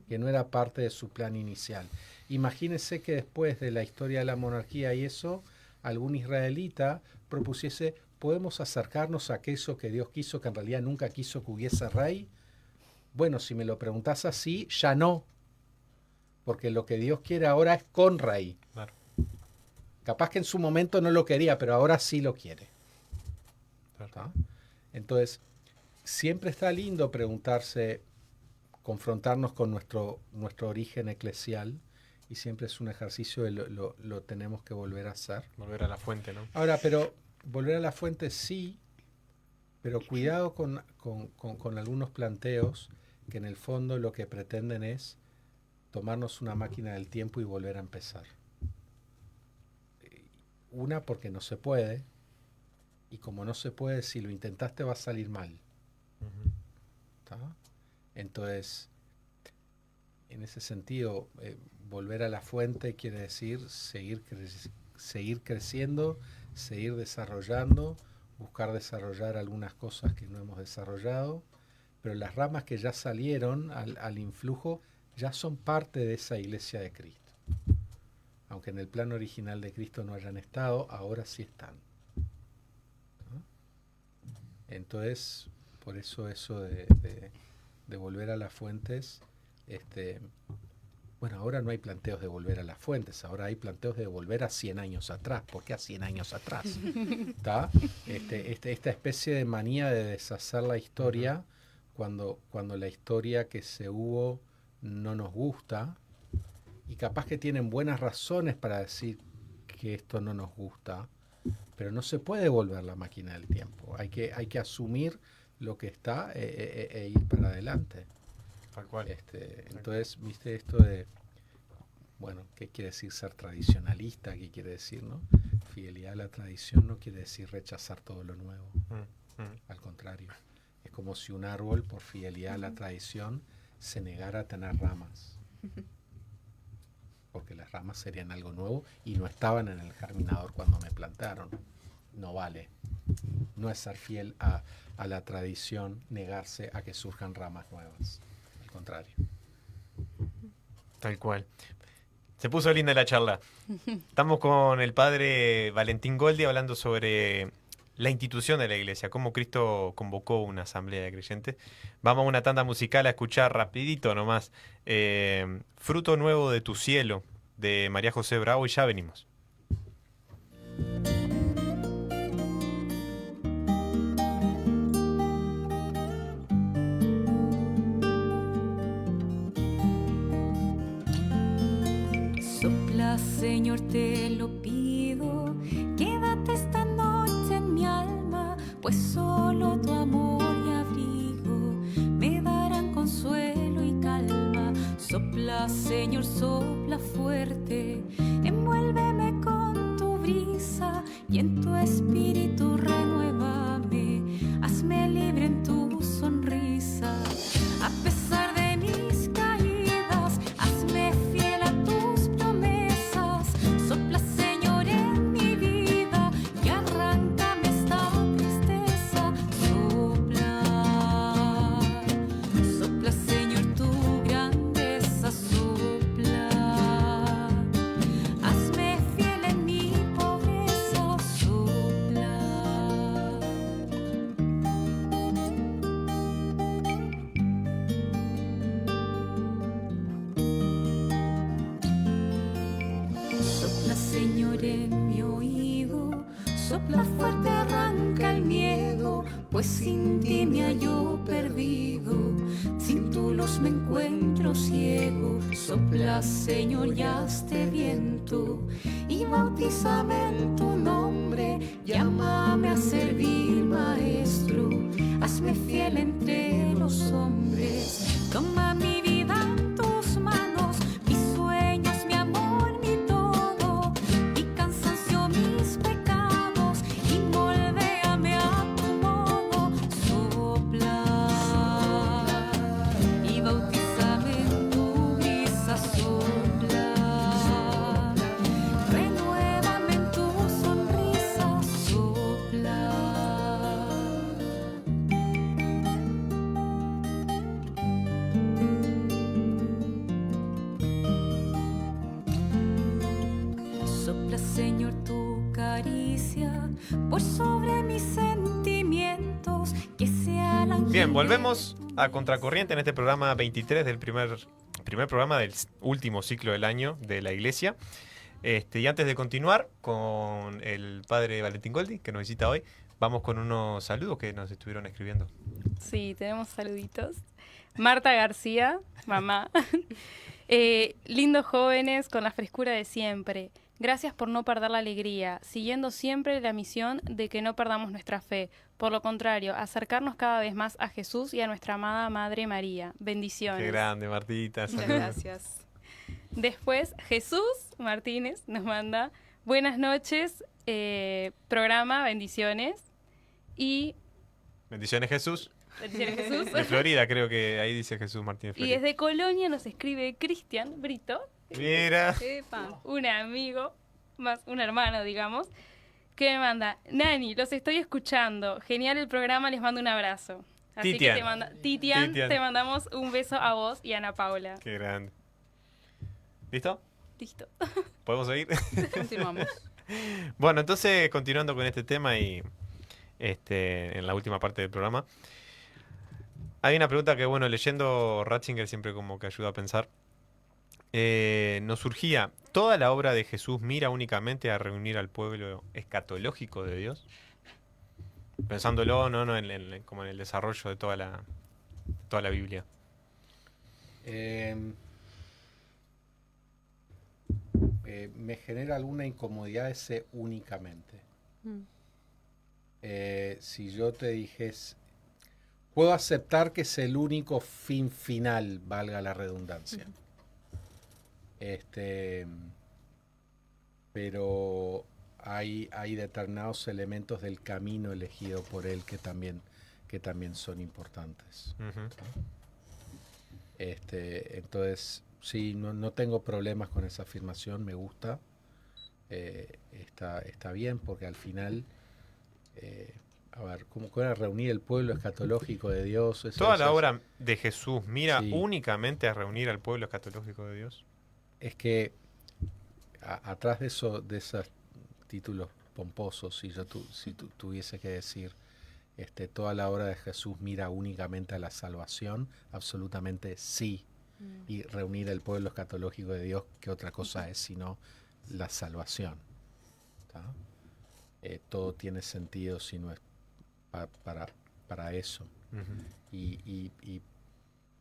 que no era parte de su plan inicial. Imagínense que después de la historia de la monarquía y eso, algún israelita propusiese, ¿podemos acercarnos a aquello que Dios quiso, que en realidad nunca quiso que hubiese rey? Bueno, si me lo preguntás así, ya no. Porque lo que Dios quiere ahora es con rey.
Claro.
Capaz que en su momento no lo quería, pero ahora sí lo quiere.
Claro.
Entonces, siempre está lindo preguntarse, confrontarnos con nuestro origen eclesial, y siempre es un ejercicio, lo tenemos que volver a hacer.
Volver a la fuente, ¿no?
Ahora, pero volver a la fuente sí, pero cuidado con algunos planteos que en el fondo lo que pretenden es tomarnos una máquina del tiempo y volver a empezar. Una, porque no se puede, y como no se puede, si lo intentaste va a salir mal. ¿Tá? Entonces, en ese sentido, volver a la fuente quiere decir seguir creciendo, seguir desarrollando, buscar desarrollar algunas cosas que no hemos desarrollado, pero las ramas que ya salieron al influjo ya son parte de esa iglesia de Cristo. Aunque en el plan original de Cristo no hayan estado, ahora sí están. ¿No? Entonces, por eso de volver a las fuentes, bueno, ahora no hay planteos de volver a las fuentes, ahora hay planteos de volver a 100 años atrás. ¿Por qué a 100 años atrás? ¿Tá? Esta especie de manía de deshacer la historia cuando la historia que se hubo no nos gusta, y capaz que tienen buenas razones para decir que esto no nos gusta, pero no se puede volver la máquina del tiempo. Hay que asumir lo que está e ir para adelante.
Tal cual.
Entonces, viste esto de, bueno, ¿qué quiere decir ser tradicionalista? ¿Qué quiere decir, no? Fidelidad a la tradición no quiere decir rechazar todo lo nuevo. Al contrario, es como si un árbol, por fidelidad a la tradición, se negara a tener ramas. Porque las ramas serían algo nuevo y no estaban en el germinador cuando me plantaron. No vale. No es ser fiel a la tradición, negarse a que surjan ramas nuevas. Al contrario.
Tal cual. Se puso linda la charla. Estamos con el padre Valentín Goldi hablando sobre la institución de la iglesia, cómo Cristo convocó una asamblea de creyentes. Vamos a una tanda musical a escuchar rapidito nomás Fruto Nuevo de tu Cielo, de María José Bravo, y ya venimos.
Sopla, Señor, te lo pido, quédate esta noche en mi alma, pues solo tu amor y abrigo me darán consuelo y calma. Sopla, Señor, sopla fuerte, envuélveme con tu brisa y en tu espíritu renuévame, hazme libre en tu sonrisa. A pesar de mis caídas, hazme fiel a tus promesas. Sopla, Señor, en mi vida y arráncame esta tristeza. Sopla, sopla, Señor, tu grandeza. Sopla, hazme fiel en mi pobreza. Sopla. Sopla, Señor, en mi oído, sopla fuerte, arranca el miedo, pues sin ti me hallo perdido, sin tu luz me encuentro ciego. Sopla, Señor, y hazte viento, y bautízame en tu nombre, llámame a servir, Maestro, hazme fiel entre los hombres. Toma mi vida en tus manos, mis sueños, mi amor, mi todo, mi cansancio, mis pecados, y moldéame a tu modo. Sopla y bautízame en tu brisa. Sopla, renuévame en tu sonrisa. Sopla. Sopla, Señor, tu caricia por sobre mis sentimientos, que sea la
Bien, volvemos a Contracorriente en este programa 23 del primer programa del último ciclo del año de la iglesia. Y antes de continuar con el padre Valentín Goldi, que nos visita hoy, vamos con unos saludos que nos estuvieron escribiendo.
Sí, tenemos saluditos. Marta García, mamá. Lindos jóvenes con la frescura de siempre. Gracias por no perder la alegría, siguiendo siempre la misión de que no perdamos nuestra fe. Por lo contrario, acercarnos cada vez más a Jesús y a nuestra amada Madre María. Bendiciones.
Qué grande, Martita.
Muchas
saludos.
gracias.
Después, Jesús Martínez nos manda buenas noches, programa, bendiciones. Y
Bendiciones, Jesús.
bendiciones, Jesús.
De Florida, creo que ahí dice Jesús Martínez
Y
Florida.
desde Colonia nos escribe Cristian Brito,
Mira.
Epa.
un amigo, más un hermano, digamos, que me manda: Nani, los estoy escuchando. Genial el programa, les mando un abrazo. Así
Titian.
que Titian,
Titian.
te mandamos un beso a vos y a Ana Paula.
Qué grande. ¿Listo?
Listo.
¿Podemos seguir?
Continuamos.
Bueno, entonces, continuando con este tema y en la última parte del programa, hay una pregunta que, bueno, leyendo Ratzinger siempre como que ayuda a pensar. Nos surgía: ¿toda la obra de Jesús mira únicamente a reunir al pueblo escatológico de Dios? Pensándolo, no como en el desarrollo de toda la Biblia.
me genera alguna incomodidad ese únicamente. Si yo te dijese, puedo aceptar que es el único fin final, valga la redundancia. Pero hay determinados elementos del camino elegido por él que también son importantes. Entonces, sí, no tengo problemas con esa afirmación, me gusta. Está bien, porque al final, a ver, ¿cómo era reunir el pueblo escatológico de Dios?
Toda la obra de Jesús mira únicamente a reunir al pueblo escatológico de Dios.
Es que atrás de esos títulos pomposos, si tuviese que decir, toda la obra de Jesús mira únicamente a la salvación, absolutamente sí. Y reunir el pueblo escatológico de Dios, ¿qué otra cosa es sino la salvación? Todo tiene sentido si no es para eso. Y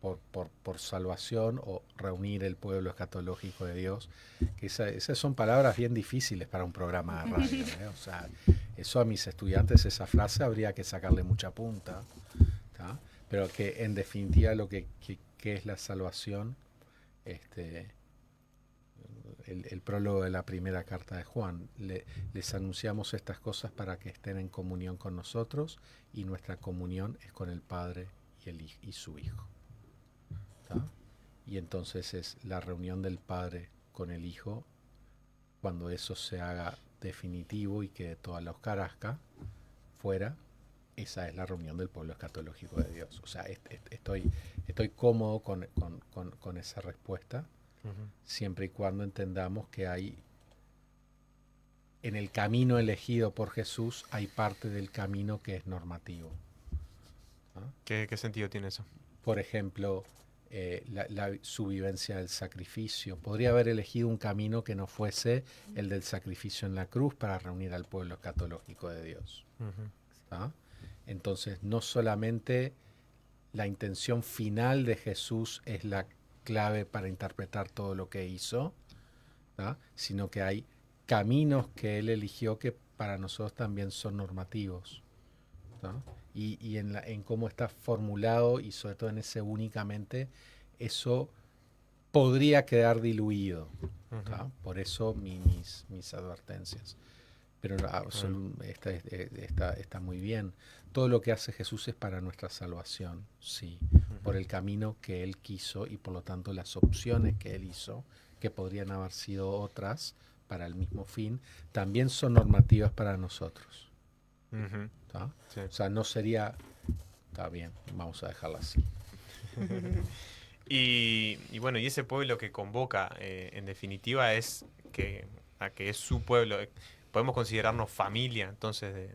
por salvación o reunir el pueblo escatológico de Dios, que esas son palabras bien difíciles para un programa de radio. O sea, eso a mis estudiantes, esa frase habría que sacarle mucha punta. Pero que en definitiva lo que es la salvación, el prólogo de la primera carta de Juan, les anunciamos estas cosas para que estén en comunión con nosotros, y nuestra comunión es con el Padre y su Hijo. Y entonces es la reunión del Padre con el Hijo, cuando eso se haga definitivo y quede toda la hojarasca fuera. Esa es la reunión del pueblo escatológico de Dios. O sea, estoy cómodo con esa respuesta, siempre y cuando entendamos que hay, en el camino elegido por Jesús, hay parte del camino que es normativo.
¿Qué sentido tiene eso?
Por ejemplo, su vivencia del sacrificio. Podría haber elegido un camino que no fuese el del sacrificio en la cruz para reunir al pueblo escatológico de Dios. Entonces, no solamente la intención final de Jesús es la clave para interpretar todo lo que hizo, sino que hay caminos que él eligió que para nosotros también son normativos. Y en cómo está formulado, y sobre todo en ese únicamente, eso podría quedar diluido. Por eso mis advertencias. Pero está muy bien. Todo lo que hace Jesús es para nuestra salvación, sí, por el camino que Él quiso, y por lo tanto las opciones que Él hizo, que podrían haber sido otras para el mismo fin, también son normativas para nosotros. Sí. O sea, no sería... Está bien, vamos a dejarla así.
Y bueno, y ese pueblo que convoca, en definitiva, es que es su pueblo. ¿Podemos considerarnos familia, entonces,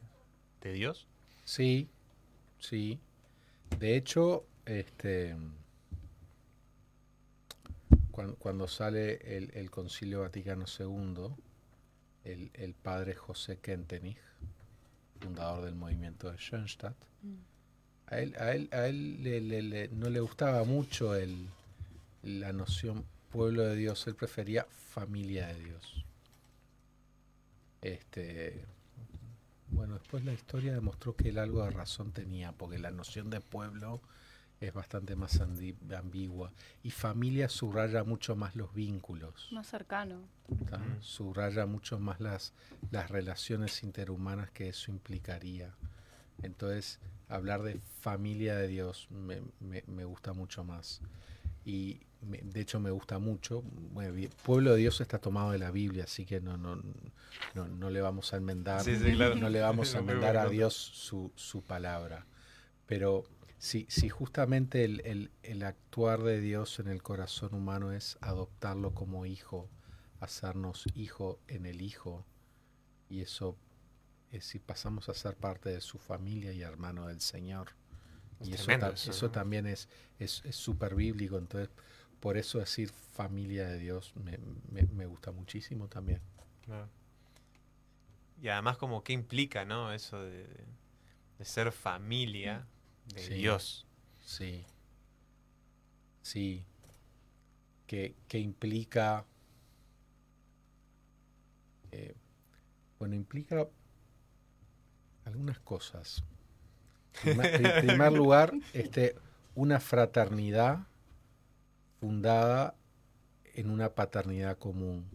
de Dios?
Sí, sí. De hecho, cuando sale el Concilio Vaticano II, el padre José Kentenich, fundador del movimiento de Schoenstatt, a él no le gustaba mucho la noción pueblo de Dios. Él prefería familia de Dios. Bueno, después la historia demostró que él algo de razón tenía, porque la noción de pueblo es bastante más ambigua, y familia subraya mucho más los vínculos.
Más cercano.
Subraya mucho más las relaciones interhumanas que eso implicaría. Entonces, hablar de familia de Dios me gusta mucho más. Y de hecho me gusta mucho. Bueno, pueblo de Dios está tomado de la Biblia, así que no le vamos a enmendar,
claro.
No le vamos a enmendar a Dios su palabra. Pero si justamente el actuar de Dios en el corazón humano es adoptarlo como hijo, hacernos hijo en el Hijo, y eso es si pasamos a ser parte de su familia y hermano del Señor. Y eso también es súper bíblico. Entonces, por eso decir familia de Dios me gusta muchísimo también.
Claro. Y además, como qué implica, ¿no? Eso de ser familia de Dios.
Sí. Sí. Que implica Bueno, implica algunas cosas. En primer lugar, una fraternidad fundada en una paternidad común,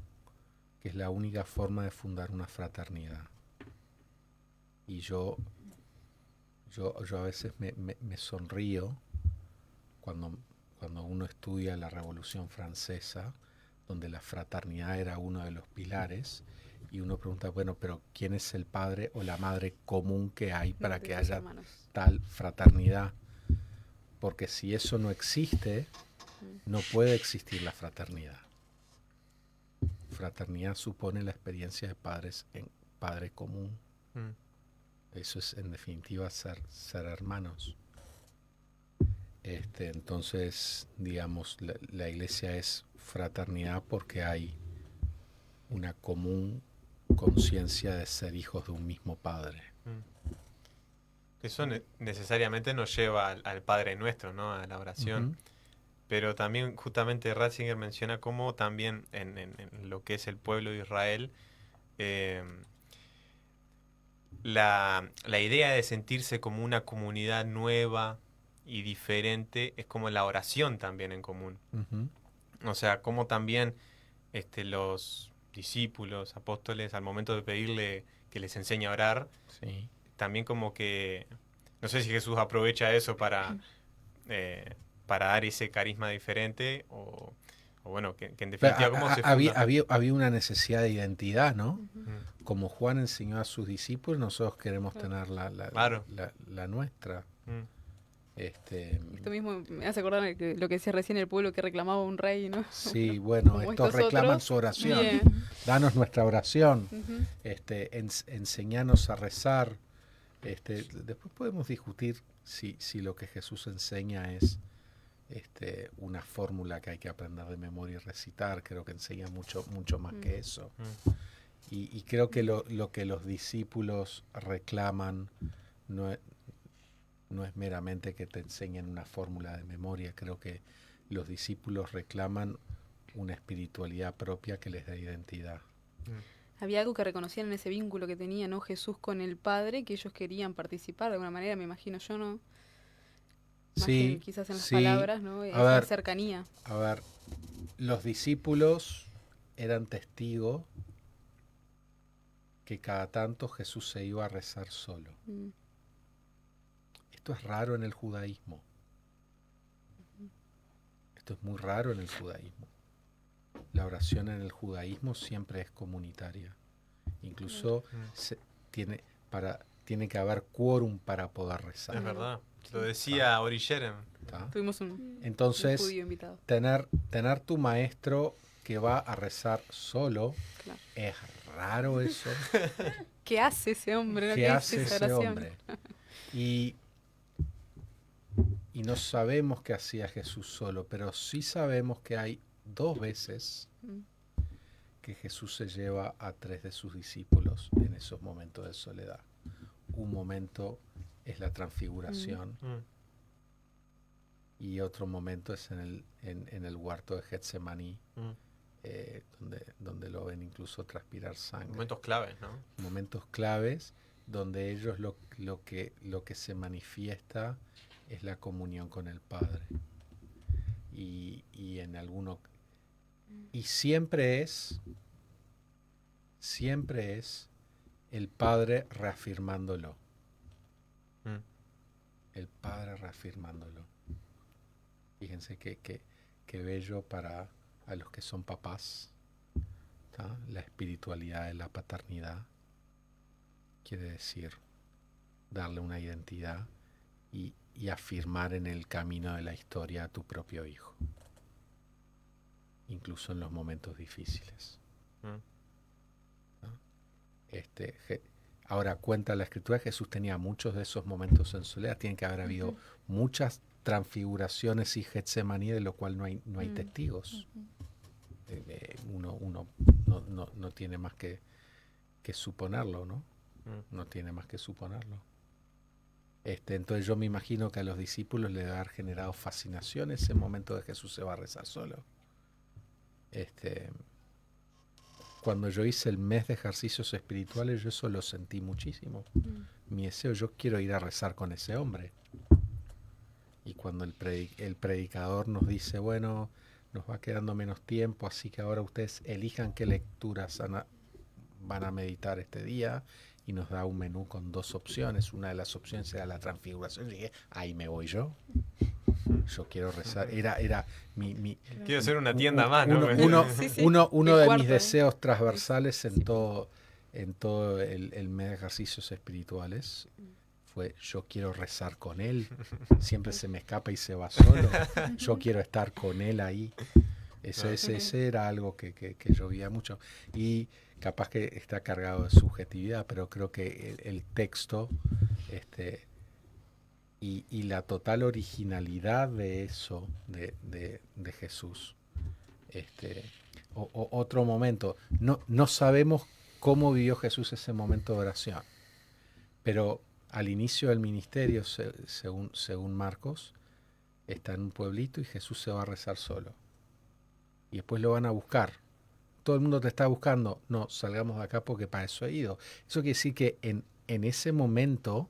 que es la única forma de fundar una fraternidad. Y yo a veces me sonrío cuando uno estudia la Revolución Francesa, donde la fraternidad era uno de los pilares, y uno pregunta, bueno, pero ¿quién es el padre o la madre común que hay para que haya tal fraternidad? Porque si eso no existe, no puede existir la fraternidad. Fraternidad supone la experiencia de padres en padre común. Eso es, en definitiva, ser hermanos. Entonces, digamos, la iglesia es fraternidad porque hay una común conciencia de ser hijos de un mismo Padre.
Eso necesariamente nos lleva al Padre Nuestro, ¿no? A la oración. Pero también justamente Ratzinger menciona cómo también en lo que es el pueblo de Israel, la idea de sentirse como una comunidad nueva y diferente es como la oración también en común. O sea, como también los discípulos, apóstoles, al momento de pedirle que les enseñe a orar, también como que, no sé si Jesús aprovecha eso para dar ese carisma diferente o bueno, que en definitiva cómo se funda.
Había una necesidad de identidad, ¿no? Como Juan enseñó a sus discípulos, nosotros queremos tener la nuestra.
Esto mismo me hace acordar de lo que decía recién el pueblo que reclamaba un rey, ¿no?
Sí, bueno, estos reclaman su oración. Bien. Danos nuestra oración, enseñanos a rezar. Después podemos discutir si lo que Jesús enseña es una fórmula que hay que aprender de memoria y recitar. Creo que enseña mucho más que eso. Y creo que lo que los discípulos reclaman no es meramente que te enseñen una fórmula de memoria. Creo que los discípulos reclaman una espiritualidad propia que les da identidad.
Había algo que reconocían en ese vínculo que tenía, ¿no? Jesús con el Padre, que ellos querían participar de alguna manera, me imagino yo, ¿no? Más que quizás en las palabras, ¿no? Esa cercanía.
A ver, los discípulos eran testigos que cada tanto Jesús se iba a rezar solo. Esto es raro en el judaísmo. Esto es muy raro en el judaísmo. La oración en el judaísmo siempre es comunitaria. Incluso tiene que haber quórum para poder rezar.
Es verdad. Lo decía Ori Sherem.
Tuvimos un
judío
invitado.
Tener tu maestro que va a rezar solo, es raro eso.
¿Qué hace ese hombre?
¿Qué hace ese hombre? Y no sabemos qué hacía Jesús solo, pero sí sabemos que hay 2 veces que Jesús se lleva a 3 de sus discípulos en esos momentos de soledad. Un momento es la transfiguración y otro momento es en el huerto de Getsemaní, donde lo ven incluso transpirar sangre.
Momentos claves, ¿no?
Momentos claves donde ellos lo que se manifiesta es la comunión con el Padre. Y siempre es el Padre reafirmándolo. El Padre reafirmándolo. Fíjense que bello para a los que son papás, ¿tá? La espiritualidad de la paternidad quiere decir darle una identidad y afirmar en el camino de la historia a tu propio hijo, incluso en los momentos difíciles. ¿No? Ahora cuenta la Escritura, Jesús tenía muchos de esos momentos en soledad. Tiene que haber habido muchas transfiguraciones y Getsemaní, de lo cual no hay testigos. Uno no tiene más que suponerlo, ¿no? No tiene más que suponerlo. Entonces yo me imagino que a los discípulos le debe haber generado fascinación ese momento de Jesús se va a rezar solo. cuando yo hice el mes de ejercicios espirituales, yo eso lo sentí muchísimo. Mi deseo, yo quiero ir a rezar con ese hombre. Y cuando el predicador nos dice, bueno, nos va quedando menos tiempo, así que ahora ustedes elijan qué lecturas van a meditar este día, y nos da un menú con 2 opciones. Una de las opciones era la transfiguración. Y dije, ahí me voy yo. Yo quiero rezar. Era mi
quiero hacer una tienda más, ¿no?
Uno de mis deseos transversales en todo el mes de ejercicios espirituales fue: yo quiero rezar con él. Siempre se me escapa y se va solo. Yo quiero estar con él ahí. Ese era algo que yo veía mucho. Y capaz que está cargado de subjetividad, pero creo que el texto y la total originalidad de eso, de Jesús. Otro momento, no sabemos cómo vivió Jesús ese momento de oración, pero al inicio del ministerio, según Marcos, está en un pueblito y Jesús se va a rezar solo. Y después lo van a buscar. Todo el mundo te está buscando. No, salgamos de acá porque para eso he ido. Eso quiere decir que en ese momento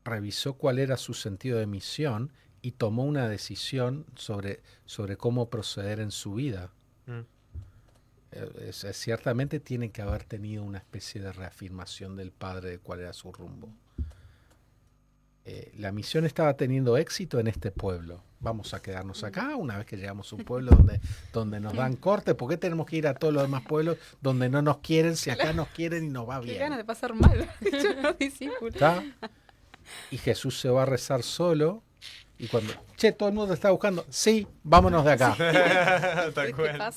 revisó cuál era su sentido de misión y tomó una decisión sobre cómo proceder en su vida. Ciertamente tiene que haber tenido una especie de reafirmación del Padre de cuál era su rumbo. La misión estaba teniendo éxito en este pueblo. Vamos a quedarnos acá. Una vez que llegamos a un pueblo donde nos dan corte, ¿por qué tenemos que ir a todos los demás pueblos donde no nos quieren, si acá nos quieren y nos va bien?
Qué ganas de pasar mal, los discípulos.
¿Está? Y Jesús se va a rezar solo. Y cuando, todo el mundo te está buscando, sí, vámonos de acá.
Tal cual.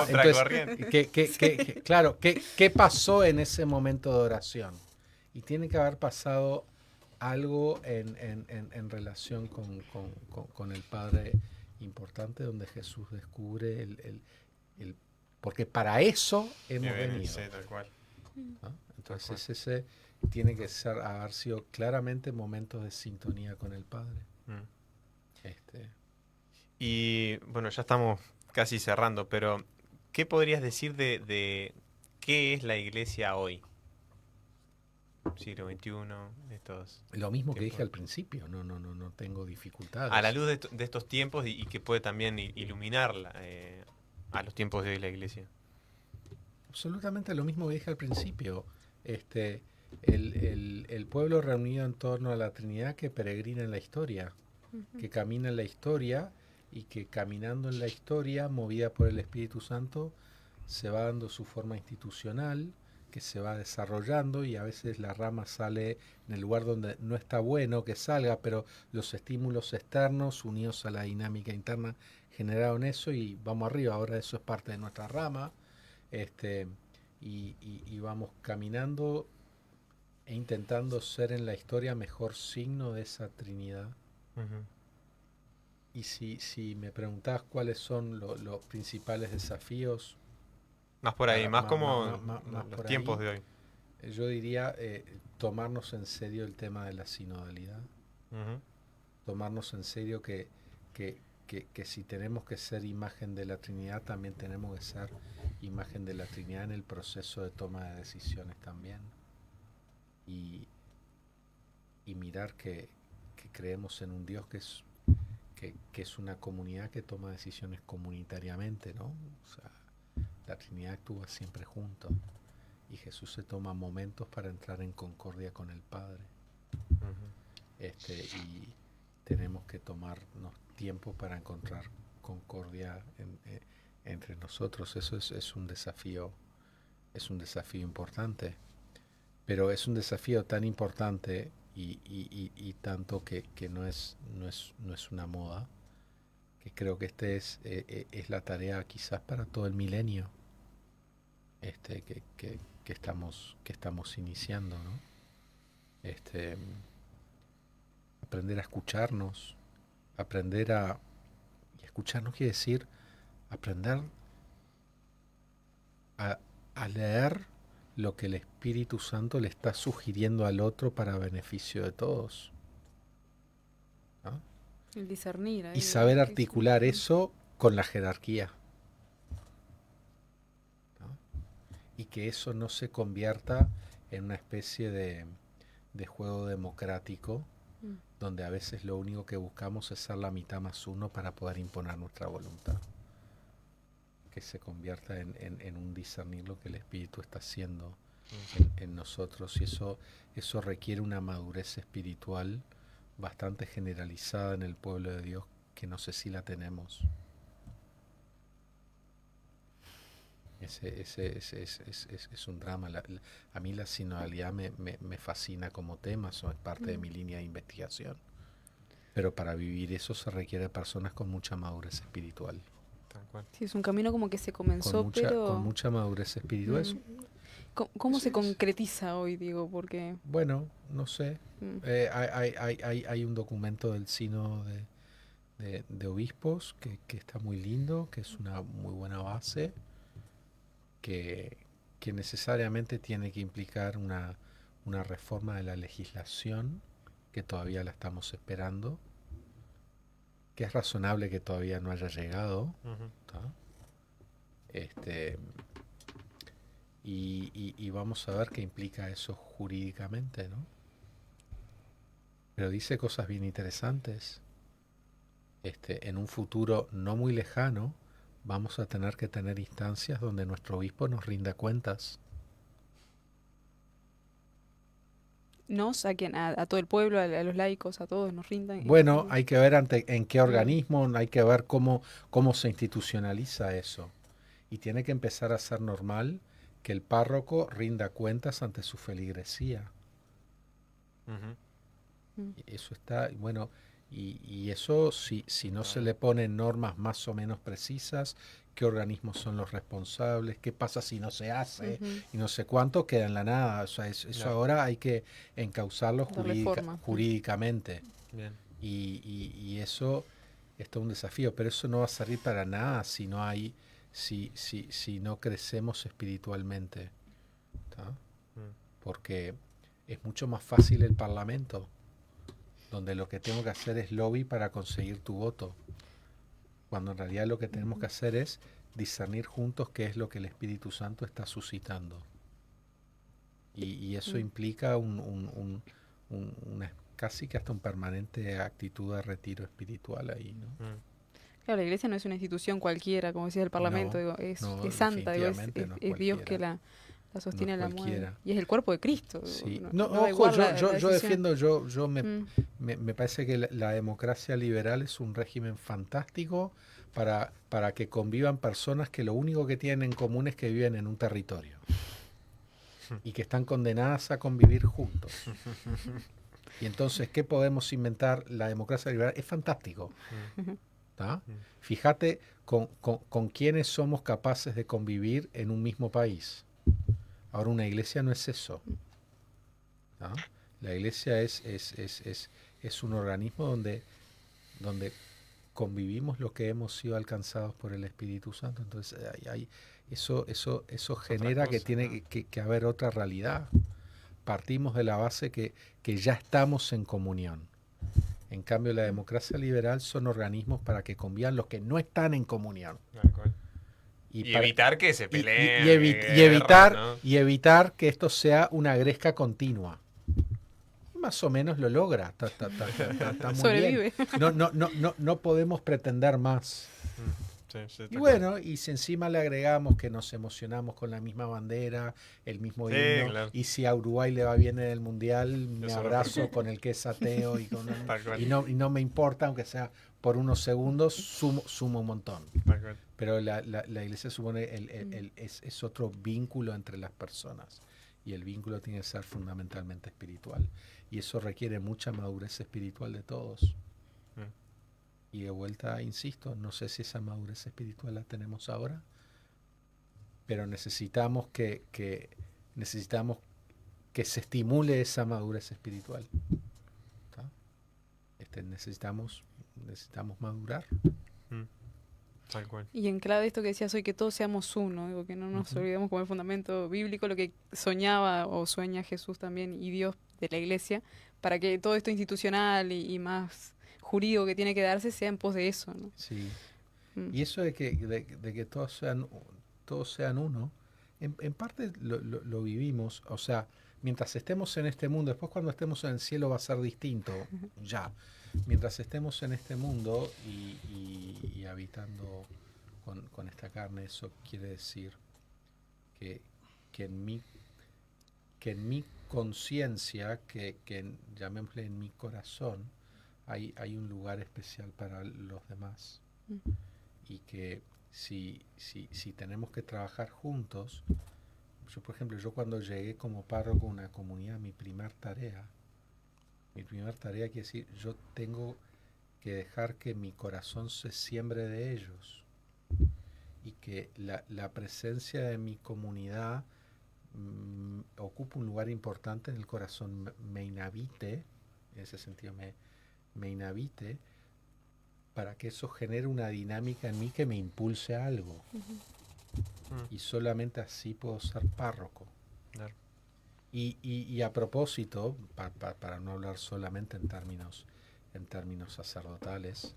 Entonces, claro, ¿qué pasó en ese momento de oración? Y tiene que haber pasado algo en relación con el Padre importante, donde Jesús descubre porque para eso hemos venido.
Sí, tal cual.
¿No? Entonces ese tiene que haber sido claramente momentos de sintonía con el Padre.
Y bueno, ya estamos casi cerrando, pero ¿qué podrías decir de qué es la iglesia hoy? Siglo XXI,
lo mismo que dije al principio, no tengo dificultades.
A la luz de estos tiempos y que puede también iluminarla a los tiempos de hoy la iglesia.
Absolutamente lo mismo que dije al principio. El pueblo reunido en torno a la Trinidad que peregrina en la historia, que camina en la historia y que caminando en la historia, movida por el Espíritu Santo, se va dando su forma institucional, que se va desarrollando, y a veces la rama sale en el lugar donde no está bueno que salga, pero los estímulos externos unidos a la dinámica interna generaron eso y vamos arriba. Ahora eso es parte de nuestra rama, y vamos caminando e intentando ser en la historia mejor signo de esa Trinidad. Y si me preguntás cuáles son los principales desafíos,
más por ahí, más como los tiempos
ahí,
de hoy.
Yo diría tomarnos en serio el tema de la sinodalidad. Tomarnos en serio que si tenemos que ser imagen de la Trinidad, también tenemos que ser imagen de la Trinidad en el proceso de toma de decisiones también. Y mirar que creemos en un Dios que es una comunidad que toma decisiones comunitariamente, ¿no? O sea, la Trinidad actúa siempre junto y Jesús se toma momentos para entrar en concordia con el Padre. Y tenemos que tomarnos tiempo para encontrar concordia entre nosotros. Eso es un desafío importante, pero es un desafío tan importante y tanto que no es una moda, que creo que es la tarea quizás para todo el milenio que estamos iniciando, ¿no? Aprender a escucharnos, y escucharnos quiere decir aprender a leer lo que el Espíritu Santo le está sugiriendo al otro para beneficio de todos, ¿no?
El discernir.
Y saber articular eso con la jerarquía, ¿no? y que eso no se convierta en una especie de juego democrático donde a veces lo único que buscamos es ser la mitad más uno para poder imponer nuestra voluntad. Que se convierta en un discernir lo que el Espíritu está haciendo en nosotros, y eso requiere una madurez espiritual bastante generalizada en el pueblo de Dios, que no sé si la tenemos. Es un drama. A mí la sinodalidad me fascina como tema, eso es parte de mi línea de investigación. Pero para vivir eso se requiere personas con mucha madurez espiritual.
Sí, es un camino como que se comenzó, pero...
Con mucha madurez espiritual.
¿Cómo se concretiza hoy, digo? Porque...
Bueno, no sé. Hay un documento del Sínodo de Obispos que está muy lindo, que es una muy buena base, que necesariamente tiene que implicar una reforma de la legislación, que todavía la estamos esperando, que es razonable que todavía no haya llegado. Y vamos a ver qué implica eso jurídicamente, ¿no? Pero dice cosas bien interesantes. En un futuro no muy lejano vamos a tener que tener instancias donde nuestro obispo nos rinda cuentas.
¿A quién? ¿A todo el pueblo, a los laicos, a todos nos rindan?
Bueno, hay que ver en qué organismo, hay que ver cómo se institucionaliza eso. Y tiene que empezar a ser normal que el párroco rinda cuentas ante su feligresía. Eso está, bueno, y eso si no se le ponen normas más o menos precisas, qué organismos son los responsables, qué pasa si no se hace, y no sé cuánto, queda en la nada. O sea, eso ahora hay que encauzarlo jurídicamente.
Bien.
Y eso es todo un desafío, pero eso no va a servir para nada si no hay... Si no crecemos espiritualmente, porque es mucho más fácil el Parlamento, donde lo que tengo que hacer es lobby para conseguir tu voto, cuando en realidad lo que tenemos que hacer es discernir juntos qué es lo que el Espíritu Santo está suscitando, y eso implica una casi que hasta un permanente actitud de retiro espiritual ahí, ¿no?
Claro, la Iglesia no es una institución cualquiera, como decía el Parlamento, es santa, es Dios que la sostiene, la mueve. Y es el cuerpo de Cristo.
Sí. Yo defiendo, me parece que la democracia liberal es un régimen fantástico para que convivan personas que lo único que tienen en común es que viven en un territorio y que están condenadas a convivir juntos. Y entonces, ¿qué podemos inventar? La democracia liberal es fantástico. Fíjate con quiénes somos capaces de convivir en un mismo país. Ahora, una iglesia no es eso. La iglesia es un organismo donde convivimos los que hemos sido alcanzados por el Espíritu Santo. Entonces, eso genera que tiene que haber otra realidad. Partimos de la base que ya estamos en comunión. En cambio, la democracia liberal son organismos para que convivan los que no están en comunión.
Y evitar que se peleen.
Y evitar que esto sea una gresca continua. Más o menos lo logra. Está muy
Sobrevive.
Bien. No podemos pretender más. Y bueno, y si encima le agregamos que nos emocionamos con la misma bandera, el mismo himno,
claro.
Y si a Uruguay le va bien en el Mundial, me abrazo con el que es ateo y no me importa, aunque sea por unos segundos, sumo un montón. Pero la iglesia supone es otro vínculo entre las personas, y el vínculo tiene que ser fundamentalmente espiritual, y eso requiere mucha madurez espiritual de todos. Y de vuelta, insisto, no sé si esa madurez espiritual la tenemos ahora, pero necesitamos que se estimule esa madurez espiritual. Necesitamos madurar.
Tal cual.
Y en clave de esto que decías hoy, que todos seamos uno, digo, que no nos olvidemos como el fundamento bíblico, lo que soñaba o sueña Jesús también y Dios de la Iglesia, para que todo esto institucional y más jurídico que tiene que darse sea en pos de eso, ¿no?
Sí. Y eso de que todos sean uno En parte lo vivimos, o sea, mientras estemos en este mundo, después cuando estemos en el cielo va a ser distinto, ya. Mientras estemos en este mundo y habitando con esta carne, eso quiere decir que en mi conciencia, llamémosle en mi corazón, hay un lugar especial para los demás. Y que si tenemos que trabajar juntos, yo por ejemplo, cuando llegué como párroco a una comunidad, mi primer tarea quiere decir, yo tengo que dejar que mi corazón se siembre de ellos y que la presencia de mi comunidad ocupa un lugar importante en el corazón, me inhabite, en ese sentido me inhabite, para que eso genere una dinámica en mí que me impulse a algo. Y solamente así puedo ser párroco.
Claro.
Y a propósito, para no hablar solamente en términos sacerdotales,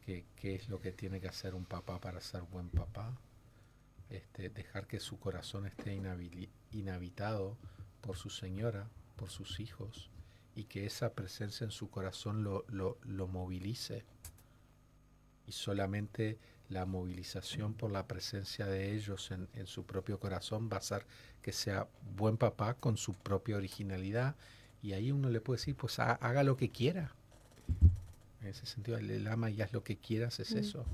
¿qué es lo que tiene que hacer un papá para ser buen papá? Dejar que su corazón esté inhabitado por su señora, por sus hijos, y que esa presencia en su corazón lo movilice. Y solamente la movilización por la presencia de ellos en su propio corazón va a hacer que sea buen papá con su propia originalidad. Y ahí uno le puede decir, pues haga lo que quiera. En ese sentido, el ama y haz lo que quieras es eso.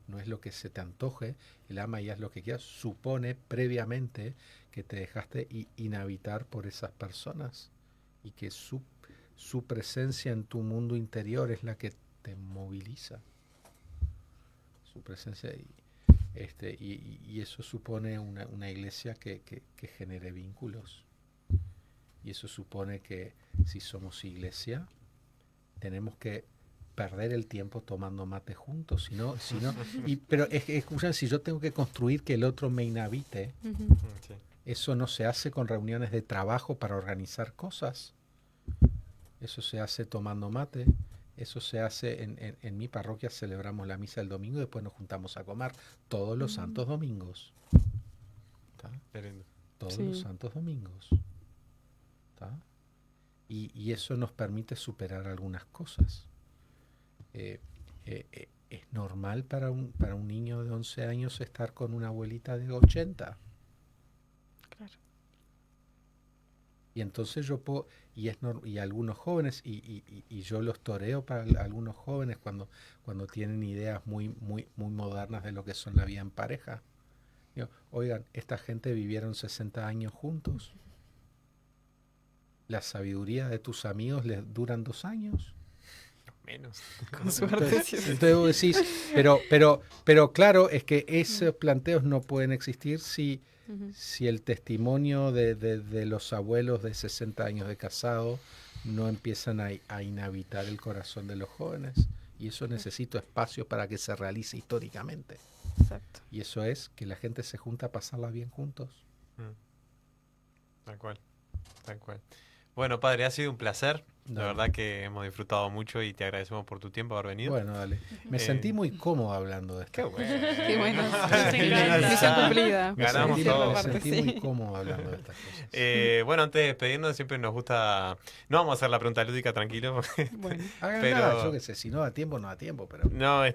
No es lo que se te antoje. El ama y haz lo que quieras supone previamente que te dejaste inhabitar por esas personas y que su presencia en tu mundo interior es la que te moviliza. Su presencia y eso supone una iglesia que genere vínculos. Y eso supone que si somos iglesia tenemos que perder el tiempo tomando mate juntos, pero escuchen, si yo tengo que construir que el otro me inhabite, eso no se hace con reuniones de trabajo para organizar cosas. Eso se hace tomando mate. Eso se hace en mi parroquia, celebramos la misa el domingo y después nos juntamos a comer todos los santos domingos. Todos los santos domingos. Y eso nos permite superar algunas cosas. Es normal para un niño de 11 años estar con una abuelita de 80.
Claro.
Y entonces yo puedo, y algunos jóvenes, y yo los toreo para algunos jóvenes cuando tienen ideas muy modernas de lo que son la vida en pareja. Digo, oigan, esta gente vivieron 60 años juntos. La sabiduría de tus amigos les duran 2 años.
Menos.
Con suerte.
Entonces vos decís, pero claro, es que esos planteos no pueden existir si el testimonio de los abuelos de 60 años de casado no empiezan a inhabitar el corazón de los jóvenes. Y eso necesita espacio para que se realice históricamente.
Exacto.
Y eso es que la gente se junta a pasarla bien juntos.
Tal cual. Bueno, padre, ha sido un placer. La verdad que hemos disfrutado mucho y te agradecemos por tu tiempo haber venido.
Bueno, dale. Me sentí muy cómodo hablando de esto.
Qué bueno.
Qué bueno. Misión cumplida.
Ganamos todo.
Me sentí muy cómodo hablando de estas cosas.
Bueno, antes de despedirnos, siempre nos gusta... No vamos a hacer la pregunta lúdica, tranquilo. Porque...
Bueno, hagan yo qué sé, si no da tiempo, no da tiempo, pero...
No,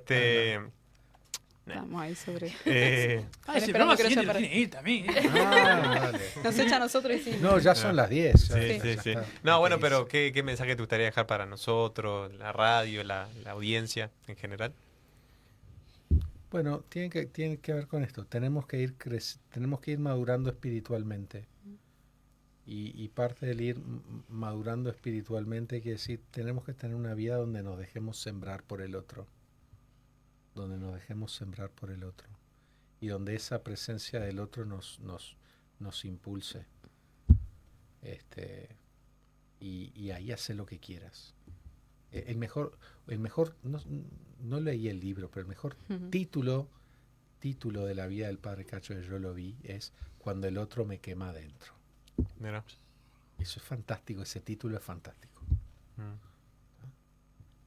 Estamos ahí sobre...
ese programa siguiente lo tiene que ir también.
Dale.
Nos echa a nosotros y sí.
No, ya son las 10.
Sí. No, bueno, pero ¿qué mensaje te gustaría dejar para nosotros, la radio, la audiencia en general?
Bueno, tiene que ver con esto. Tenemos que ir madurando espiritualmente. Y parte del ir madurando espiritualmente quiere decir, tenemos que tener una vida donde nos dejemos sembrar por el otro. Y donde esa presencia del otro nos impulse. Y ahí hace lo que quieras. El mejor no leí el libro, pero el mejor título de la vida del padre Cacho, que yo lo vi, es Cuando el otro me quema adentro.
Mira.
Eso es fantástico, ese título es fantástico.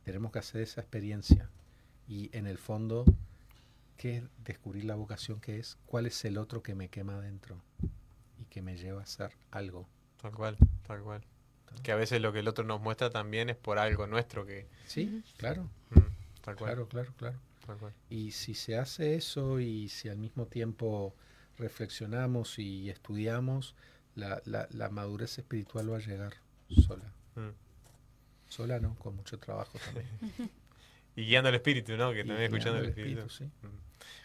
Tenemos que hacer esa experiencia. Y en el fondo, ¿qué es descubrir la vocación? ¿Qué es? ¿Cuál es el otro que me quema adentro y que me lleva a hacer algo?
Tal cual, tal cual. Que a veces lo que el otro nos muestra también es por algo nuestro que...
Sí, claro.
Tal cual.
Claro.
Tal cual.
Y si se hace eso y si al mismo tiempo reflexionamos y estudiamos, la madurez espiritual va a llegar sola. Sola no, con mucho trabajo también.
Y guiando el espíritu, ¿no? Que
Y
también escuchando el espíritu.
sí.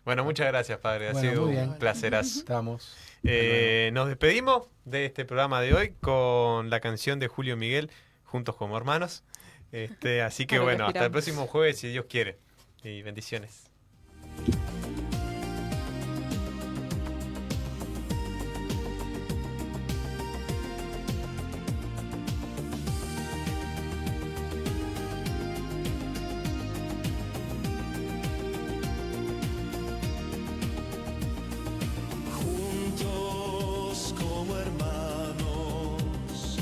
Bueno, muchas gracias, padre. Ha sido un placerazo.
Estamos.
Nos despedimos de este programa de hoy con la canción de Julio Miguel, Juntos como Hermanos. Así que bueno, hasta el próximo jueves, si Dios quiere. Y bendiciones.
Juntos como hermanos,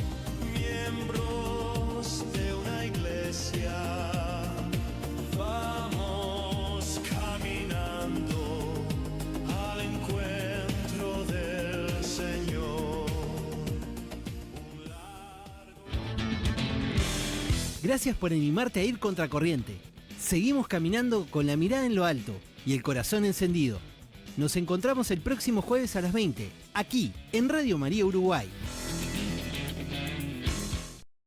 miembros de una iglesia, vamos caminando al encuentro del Señor.
Gracias por animarte a ir contracorriente. Seguimos caminando con la mirada en lo alto y el corazón encendido. Nos encontramos el próximo jueves a las 20, aquí en Radio María Uruguay.